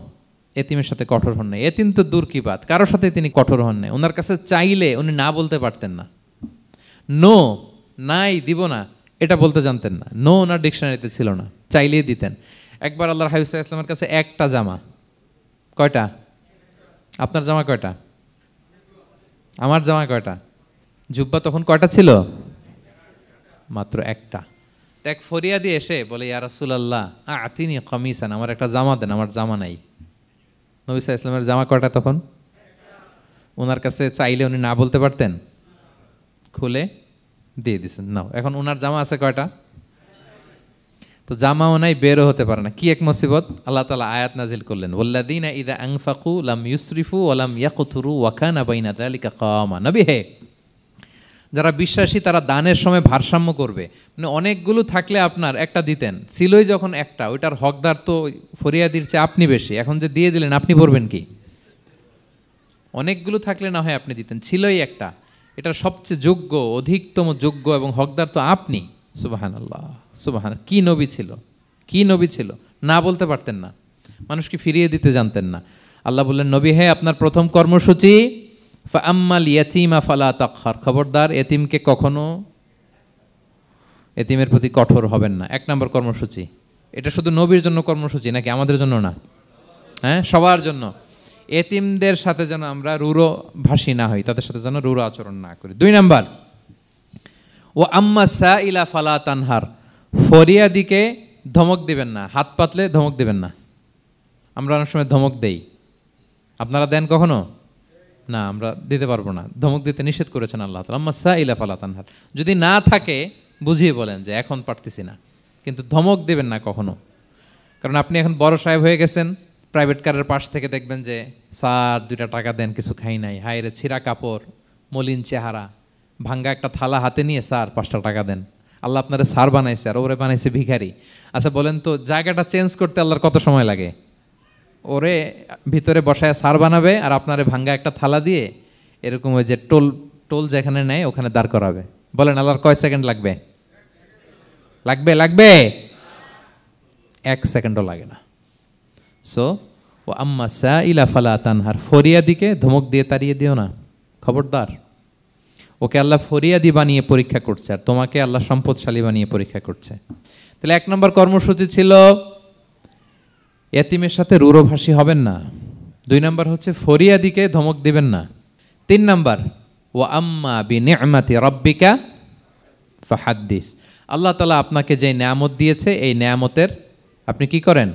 এতিমের সাথে কঠোর হন নাই। এতিম তো দূর কি বাত, কারোর সাথে তিনি কঠোর হন নাই। ওনার কাছে চাইলে উনি না বলতে পারতেন না। নো, নাই, দিব না, এটা বলতে জানতেন না। নো ওনার ডিকশনারিতে ছিল না, চাইলেই দিতেন। একবার আল্লাহর হাবিব সাল্লাল্লাহু আলাইহি ওয়াসাল্লামের কাছে একটা জামা। কয়টা? আপনার জামা কয়টা? আমার জামা কয়টা? জুব্বা তখন কয়টা ছিল? মাত্র একটা। এক ফরিয়াদি এসে বলে, ইয়া রাসূলুল্লাহ আতিনি কামিসান, আমার একটা জামা দেন, আমার জামা নাই। নবী সাল্লাল্লাহু আলাইহি ওয়াসাল্লামের জামা কয়টা তখন? ওনার কাছে চাইলে উনি না বলতে পারতেন? খুলে দিয়ে দিছেন, নাও। এখন ওনার জামা আছে কয়টা? তো জামাও নাই, বেরও হতে পারে না। কি এক মুসিবত! আল্লাহ তাআলা আয়াত নাজিল করলেন, ওয়াল্লাযীনা ইযা আনফাকু লাম ইউসরিফু ওয়া লাম ইয়াকতুরু ওয়া কানা বাইনা যালিকা কাওয়ামা। নবী হে, যারা বিশ্বাসী তারা দানের সময় ভারসাম্য করবে। মানে অনেকগুলো থাকলে আপনার একটা দিতেন, ছিলই যখন একটা, ওইটার হকদার তো ফরিয়াদির চেয়ে আপনি বেশি। এখন যে দিয়ে দিলেন, আপনি পড়বেন কি? অনেকগুলো থাকলে না হয় আপনি দিতেন, ছিলই একটা, এটার সবচেয়ে যোগ্য, অধিকতম যোগ্য এবং হকদার তো আপনি। সুবহানাল্লাহ, সুবহান। কি নবী ছিল, কি নবী ছিল! না বলতে পারতেন না, মানুষকে ফিরিয়ে দিতে জানতেন না। আল্লাহ বললেন, নবী হে, আপনার প্রথম কর্মসূচি ফাআম্মাল ইয়াতীমা ফালা তাকহার। খবরদার, এতিমকে কখনো, এতিমের প্রতি কঠোর হবেন না। 1 নম্বর কর্মসূচি। এটা শুধু নবীর জন্য কর্মসূচি নাকি আমাদের জন্য না? হ্যাঁ, সবার জন্য। এতিমদের সাথে যেন আমরা রূঢ় ভাষী না হই, তাদের সাথে যেন রূঢ় আচরণ না করি। 2 নম্বর, ও আম্মা সাইলা ফালা তানহার। ফরিয়াদিকে ধমক দিবেন না, হাত পাতলে ধমক দিবেন না। আমরা অনেক সময় ধমক দেই, আপনারা দেন কখনো? না, আমরা দিতে পারবো না। ধমক দিতে নিষেধ করেছেন আল্লাহ তাআলা। আম্মা সাইলা ফালা তানহার। যদি না থাকে বুঝিয়ে বলেন যে এখন পারতেছি না, কিন্তু ধমক দিবেন না কখনো। কারণ আপনি এখন বড় সাহেব হয়ে গেছেন, প্রাইভেট কারের পাশ থেকে দেখবেন যে স্যার 2টা টাকা দেন, কিছু খাই নাই। হায় রে, ছিঁড়া কাপড়, মলিন চেহারা, ভাঙ্গা একটা থালা হাতে নিয়ে, স্যার 5টা টাকা দেন। আল্লাহ আপনারে স্যার বানাইছে আর ওরে বানাইছে ভিখারি। আচ্ছা বলেন তো, জায়গাটা চেঞ্জ করতে আল্লাহর কত সময় লাগে? ওরে ভিতরে বসায় স্যার বানাবে আর আপনারে ভাঙ্গা একটা থালা দিয়ে এরকম ওই যে টোল টোল যেখানে নেয় ওখানে দাঁড় করাবে। বলেন আল্লাহর কয় সেকেন্ড লাগবে? লাগবে? লাগবে? 1 সেকেন্ডও লাগে না। সো ও আম্মা সাইলা ফালা তানহার। ফরিয়াদিকে ধমক দিয়ে তাড়িয়ে দিও না, খবরদার। ওকে আল্লাহ ফরিয়াদি বানিয়ে পরীক্ষা করছে, আর তোমাকে আল্লাহ সম্পদশালী বানিয়ে পরীক্ষা করছে। তাহলে 1 নম্বর কর্মসূচি ছিল এতিমের সাথে রূঢ়ভাষী হবেন না। 2 নম্বর হচ্ছে ফরিয়াদিকে ধমক দিবেন না। 3 নম্বর, ওয়া আম্মা বিনি'মাতি রাব্বিকা ফাহাদ্দিস। আল্লাহ তাআলা আপনাকে যে নেয়ামত দিয়েছে, এই নেয়ামতের আপনি কি করেন?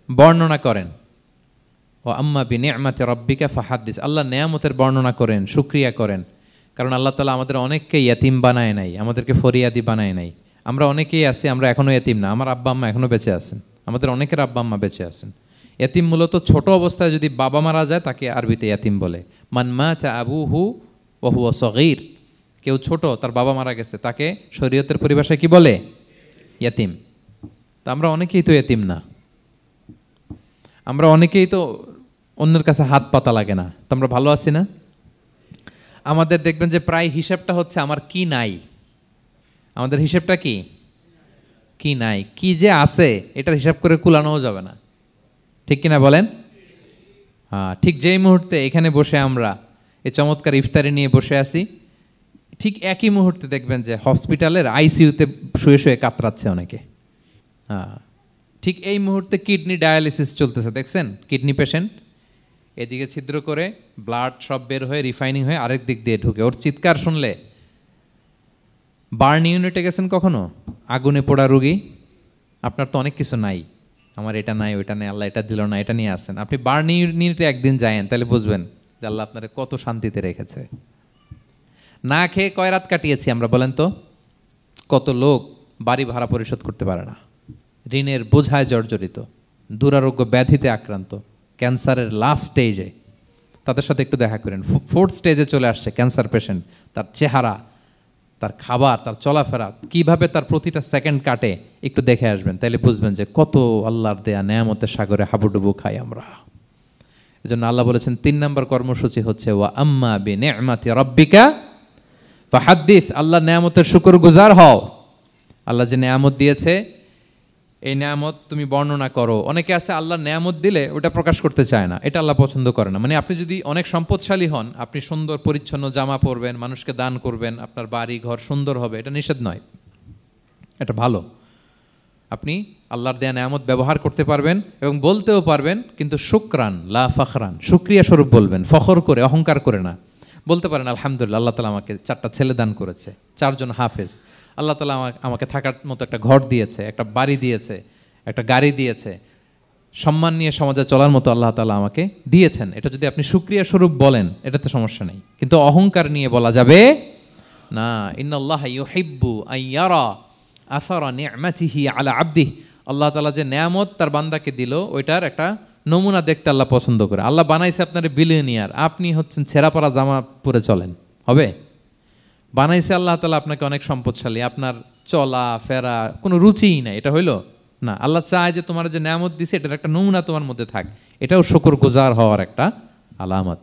বর্ণনা করেন। ওয়া আম্মা বিনি'মাতি রাব্বিকা ফাহাদ্দিস। আল্লাহ নেয়ামতের বর্ণনা করেন, শুকরিয়া করেন। কারণ আল্লাহ তাআলা আমাদের অনেককে ইয়াতিম বানায় নাই, আমাদেরকে ফরিয়াদি বানায় নাই। আমরা অনেকেই আছি, আমরা এখনো ইয়াতিম না। আমার আব্বা আম্মা এখনো বেঁচে আছেন, আমাদের অনেকের আব্বা আম্মা বেঁচে আছেন। ইয়াতিম মূলত ছোট অবস্থায় যদি বাবা মারা যায় তাকে আরবিতে ইয়াতিম বলে। মান মাতা আবুহু ওয়া হুয়া সগীর। কেউ ছোট, তার বাবা মারা গেছে, তাকে শরীয়তের পরিভাষায় কি বলে? ইয়াতিম। তা আমরা অনেকেই তো ইয়াতিম না, আমরা অনেকেই তো অন্যের কাছে হাত পাতা লাগে না। তো আমরা ভালো আছি না? আমাদের দেখবেন যে প্রায় হিসাবটা হচ্ছে আমার কি নাই। আমাদের হিসাবটা কি? কি নাই। কি যে আছে এটার হিসাব করে কুলানোও যাবে না, ঠিক কিনা বলেন? হ্যাঁ, ঠিক যেই মুহূর্তে এখানে বসে আমরা এই চমৎকার ইফতারি নিয়ে বসে আছি, ঠিক একই মুহূর্তে দেখবেন যে হসপিটালের আইসিইউতে শুয়ে শুয়ে কাতরাচ্ছে অনেকে। হ্যাঁ, ঠিক এই মুহূর্তে কিডনি ডায়ালিসিস চলতেছে, দেখছেন? কিডনি পেশেন্ট এদিকে ছিদ্র করে ব্লাড সব বের হয়ে রিফাইনিং হয়ে আরেক দিক দিয়ে ঢুকে, ওর চিৎকার শুনলে। বার্ন ইউনিটে গেছেন কখনো? আগুনে পোড়া রুগী, আপনার তো অনেক কিছু নাই, আমার এটা নাই, ওইটা নেই, আল্লাহ এটা দিল না, এটা নিয়ে আসেন। আপনি বার্ন ইউনিটে একদিন যায়েন, তাহলে বুঝবেন যে আল্লাহ আপনারে কত শান্তিতে রেখেছে। না খেয়ে কয় রাত কাটিয়েছি আমরা, বলেন তো? কত লোক বাড়ি ভাড়া পরিশোধ করতে পারে না, ঋণের বোঝায় জর্জরিত, দুরারোগ্য ব্যাধিতে আক্রান্ত, ক্যান্সারের লাস্ট স্টেজে, তাদের সাথে একটু দেখা করেন। 4th স্টেজে চলে আসছে ক্যান্সার পেশেন্ট, তার চেহারা, তার খাবার, তার চলাফেরা, কিভাবে তার প্রতিটা সেকেন্ড কাটে, একটু দেখে আসবেন, তাইলে বুঝবেন যে কত আল্লাহর দেয়া নেয়ামতের সাগরে হাবুডুবু খাই আমরা। এই জন্য আল্লাহ বলেছেন 3 নম্বর কর্মসূচি হচ্ছে ওয়া আম্মা বিনি'মাতি রাব্বিকা ফাহাদ্দিস, আল্লাহর নেয়ামতের শুকরগুজার হও। আল্লাহ যে নেয়ামত দিয়েছে এই নেয়ামত তুমি বর্ণনা করো। অনেকে আছে আল্লাহর নেয়ামত দিলে ওটা প্রকাশ করতে চায় না, এটা আল্লাহ পছন্দ করে না। মানে আপনি যদি অনেক সম্পদশালী হন, আপনি সুন্দর পরিচ্ছন্ন জামা পরবেন, মানুষকে দান করবেন, আপনার বাড়ি ঘর সুন্দর হবে, এটা নিষেধ নয়, এটা ভালো। আপনি আল্লাহর দেয়া নেয়ামত ব্যবহার করতে পারবেন এবং বলতেও পারবেন, কিন্তু শুকরান লা ফখরান, শুকরিয়া স্বরূপ বলবেন, ফখর করে অহংকার করে না। বলতে পারেন আলহামদুলিল্লাহ, আল্লাহ তাআলা আমাকে 4টা ছেলে দান করেছে, 4 জন হাফেজ, আল্লাহ তাআলা আমাকে থাকার মতো একটা ঘর দিয়েছে, একটা বাড়ি দিয়েছে, একটা গাড়ি দিয়েছে, সম্মান নিয়ে সমাজে চলার মতো আল্লাহ তাআলা আমাকে দিয়েছেন। এটা যদি আপনি শুকরিয়া স্বরূপ বলেন, এটাতে সমস্যা নেই, কিন্তু অহংকার নিয়ে বলা যাবে না। ইন্নাল্লাহা ইউহিব্বু আইয়ারা আসারা নি'মাতিহি আলা আবদিহি, আল্লাহ তাআলা যে নেয়ামত তার বান্দাকে দিল ওইটার একটা নমুনা দেখতে আল্লাহ পছন্দ করে। আল্লাহ বানাইছে আপনার বিলিয়নিয়ার, আপনি হচ্ছেন ছেঁড়া পরা জামা পরে চলেন, হবে? বানাইছে আল্লাহ তাআলা আপনাকে অনেক সম্পদশালী, আপনার চলা ফেরা কোনো রুচিই নাই, এটা হইল না। আল্লাহ চায় যে তোমার যে নেয়ামত দিছে এটার একটা নমুনা তোমার মধ্যে থাক, এটাও শুকরগুজার হওয়ার একটা আলামত।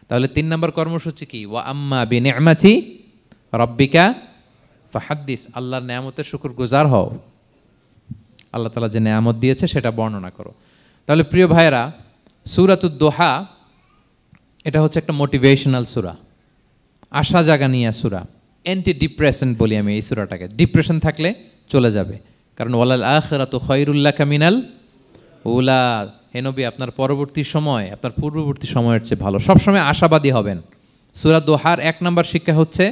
তাহলে 3 নম্বর কর্মসূচি কি? ওয়া আম্মা বিনি'মাতি রাব্বিকা ফাহাদ্দিস, আল্লাহর নেয়ামতের শুকরগুজার হও, আল্লাহ তাআলা যে নেয়ামত দিয়েছে সেটা বর্ণনা করো। তাহলে প্রিয় ভাইয়েরা, সূরাতুদ দোহা এটা হচ্ছে একটা মোটিভেশনাল সূরা, আশা জাগানিয়া সূরা, অ্যান্টি ডিপ্রেশন বলি আমি এই সূরাটাকে। ডিপ্রেশন থাকলে চলে যাবে, কারণ ওয়ালাল আখিরাতু খায়রুল লাকা মিনাল উলা, হে নবী আপনার পরবর্তী সময় আপনার পূর্ববর্তী সময়ের চেয়ে ভালো। সবসময় আশাবাদী হবেন। সূরা দোহার 1 নম্বর শিক্ষা হচ্ছে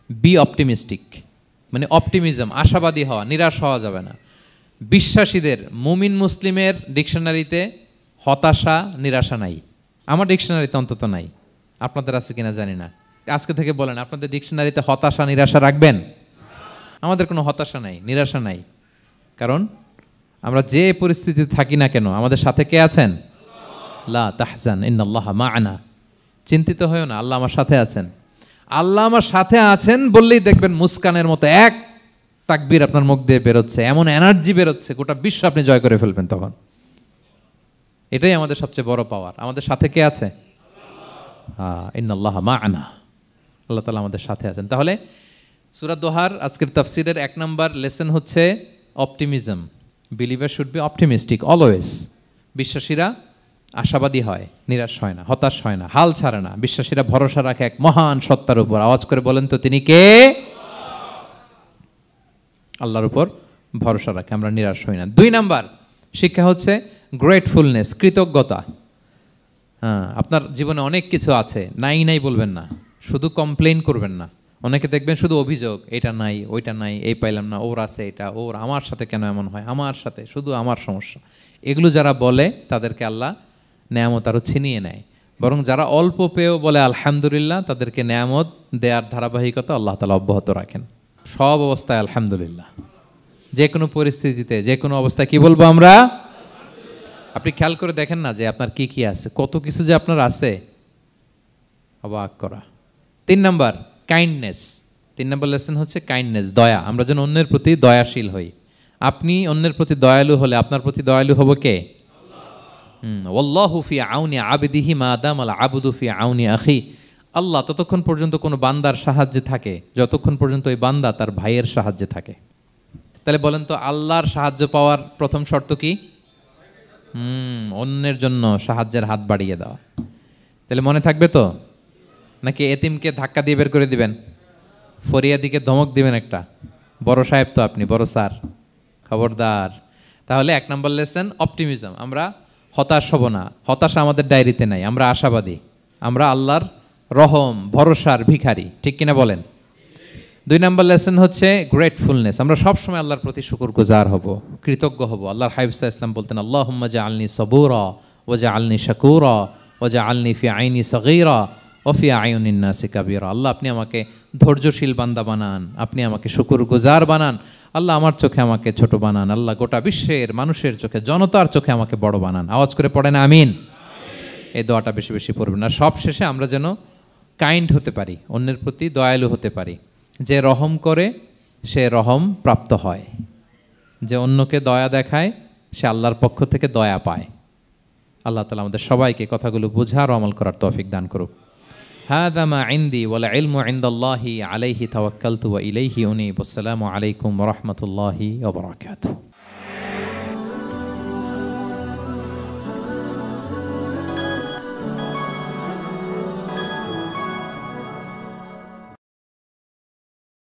বি অপটিমিস্টিক, মানে অপটিমিজম, আশাবাদী হওয়া, নিরাশ হওয়া যাবে না। বিশ্বাসীদের, মুমিন মুসলিমের ডিকশনারিতে হতাশা নিরাশা নাই, আমার ডিকশনারিতে অন্তত নাই, আপনাদের আছে কিনা জানি না। আজকে থেকে বলেন আপনাদের ডিকশনারিতে হতাশা নিরাশা রাখবেন? আমাদের কোনো হতাশা নাই, নিরাশা নাই, কারণ আমরা যে পরিস্থিতিতে থাকি না কেন আমাদের সাথে কে আছেন? লা তাহজান ইন্নাল্লাহা মা'ানা, চিন্তিত হয়ো না, আল্লাহ আমার সাথে আছেন। আল্লাহ আমার সাথে আছেন বললেই দেখবেন মুস্কানের মতো এক তাকবীর আপনার মুখ দিয়ে বেরোচ্ছে, এমন এনার্জি বেরোচ্ছে, গোটা বিশ্ব আপনি জয় করে ফেলবেন তখন। এটাই আমাদের সবচেয়ে বড় পাওয়ার। আমাদের সাথে কে আছে? ইন্নাল্লাহা মা'ানা, আল্লাহ তাআলা আমাদের সাথে আছেন। তাহলে সূরা দোহার আজকের তাফসীরের 1 নম্বর লেসন হচ্ছে optimism. Believer should be optimistic always. বিশ্বাসীরা আশাবাদী হয়, নিরাশ হয় না, হতাশ হয় না, হাল ছাড়ে না। বিশ্বাসীরা ভরসা রাখে এক মহান সত্তার উপর। আওয়াজ করে বলেন তো তিনি কে? আল্লাহর উপর ভরসা রাখে, আমরা নিরাশ হই না। 2 নাম্বার শিক্ষা হচ্ছে গ্রেটফুলনেস, কৃতজ্ঞতা। আপনার জীবনে অনেক কিছু আছে, নাই নাই বলবেন না, শুধু কমপ্লেইন করবেন না। অনেকে দেখবেন শুধু অভিযোগ, এটা নাই ওইটা নাই, এই পাইলাম না, ওর আছে এটা, ওর, আমার সাথে কেন এমন হয়, আমার সাথে শুধু আমার সমস্যা। এগুলো যারা বলে তাদেরকে আল্লাহ নেয়ামত আরও ছিনিয়ে নেয়। বরং যারা অল্প পেয়েও বলে আলহামদুলিল্লাহ, তাদেরকে নেয়ামত দেওয়ার ধারাবাহিকতা আল্লাহ তাআলা অব্যাহত রাখেন। সব অবস্থায় আলহামদুলিল্লাহ, যে কোনো পরিস্থিতিতে, যে কোনো অবস্থায় কি বলবো আমরা? আপনি খেয়াল করে দেখেন না যে আপনার কি কি আছে, কত কিছু যে আপনার আছে, অবাক করা। 3 নাম্বার কাইন্ডনেস। 3 নম্বর লেসন হচ্ছে কাইন্ডনেস, দয়া। আমরা যেন অন্যের প্রতি দয়াশীল হই। আপনি অন্যের প্রতি দয়ালু হলে আপনার প্রতি দয়ালু হবো কে? ওয়াল্লাহু ফি আউনি আবদিহি মা দামাল আবদু ফি আউনি আখি। আল্লাহ ততক্ষণ পর্যন্ত কোনো বান্দার সাহায্যে থাকে যতক্ষণ পর্যন্ত ওই বান্দা তার ভাইয়ের সাহায্যে থাকে। তাহলে বলেন তো, আল্লাহর সাহায্য পাওয়ার প্রথম শর্ত কি? অন্যের জন্য সাহায্যের হাত বাড়িয়ে দেওয়া। তাহলে মনে থাকবে তো? নাকি এতিমকে ধাক্কা দিয়ে বের করে দিবেন? ফরিয়াদিকে ধমক দিবেন একটা? বড় সাহেব তো আপনি, বড় স্যার, খবরদার। তাহলে 1 নম্বর লেসন অপটিমিজম। আমরা হতাশ হব না, হতাশা আমাদের ডায়েরিতে নাই, আমরা আশাবাদী, আমরা আল্লাহর রহম ভরসার ভিখারি, ঠিক কিনা বলেন? 2 নম্বর লেসন হচ্ছে গ্রেটফুলনেস। আমরা সবসময় আল্লাহর প্রতি শুকরগুজার হব, কৃতজ্ঞ হব। আল্লাহর হাবিব সাল্লাল্লাহু আলাইহি ওয়াসাল্লাম বলতেন, আল্লাহুম্মা জাআলনি সাবুরা ওয়া জাআলনি শাকুরা ওয়া জাআলনি ফি আইনি সগীরা ওয়া ফি আয়ুনিন নাসি কাবীরা। আল্লাহ আপনি আমাকে ধৈর্যশীল বান্দা বানান, আপনি আমাকে শুকরগুজার বানান। আল্লাহ আমার চোখে আমাকে ছোট বানান, আল্লাহ গোটা বিশ্বের মানুষের চোখে, জনতার চোখে আমাকে বড় বানান। আওয়াজ করে পড়েন আমিন। এই দোয়াটা বেশি বেশি পড়বেন। আর সব শেষে আমরা যেন কাইন্ড হতে পারি, অন্যের প্রতি দয়ালু হতে পারি। যে রহম করে সে রহম প্রাপ্ত হয়, যে অন্যকে দয়া দেখায় সে আল্লাহর পক্ষ থেকে দয়া পায়। আল্লাহ তাআলা আমাদের সবাইকে কথাগুলো বোঝার ও আমল করার তৌফিক দান করুক। হাযা মা ইনদি ওয়াল ইলমু ইনদাল্লাহি আলাইহি তাওয়াক্কালতু ওয়া ইলাইহি উনীব। আসসালামু আলাইকুম ওয়া রাহমাতুল্লাহি ওয়া বারাকাতুহু।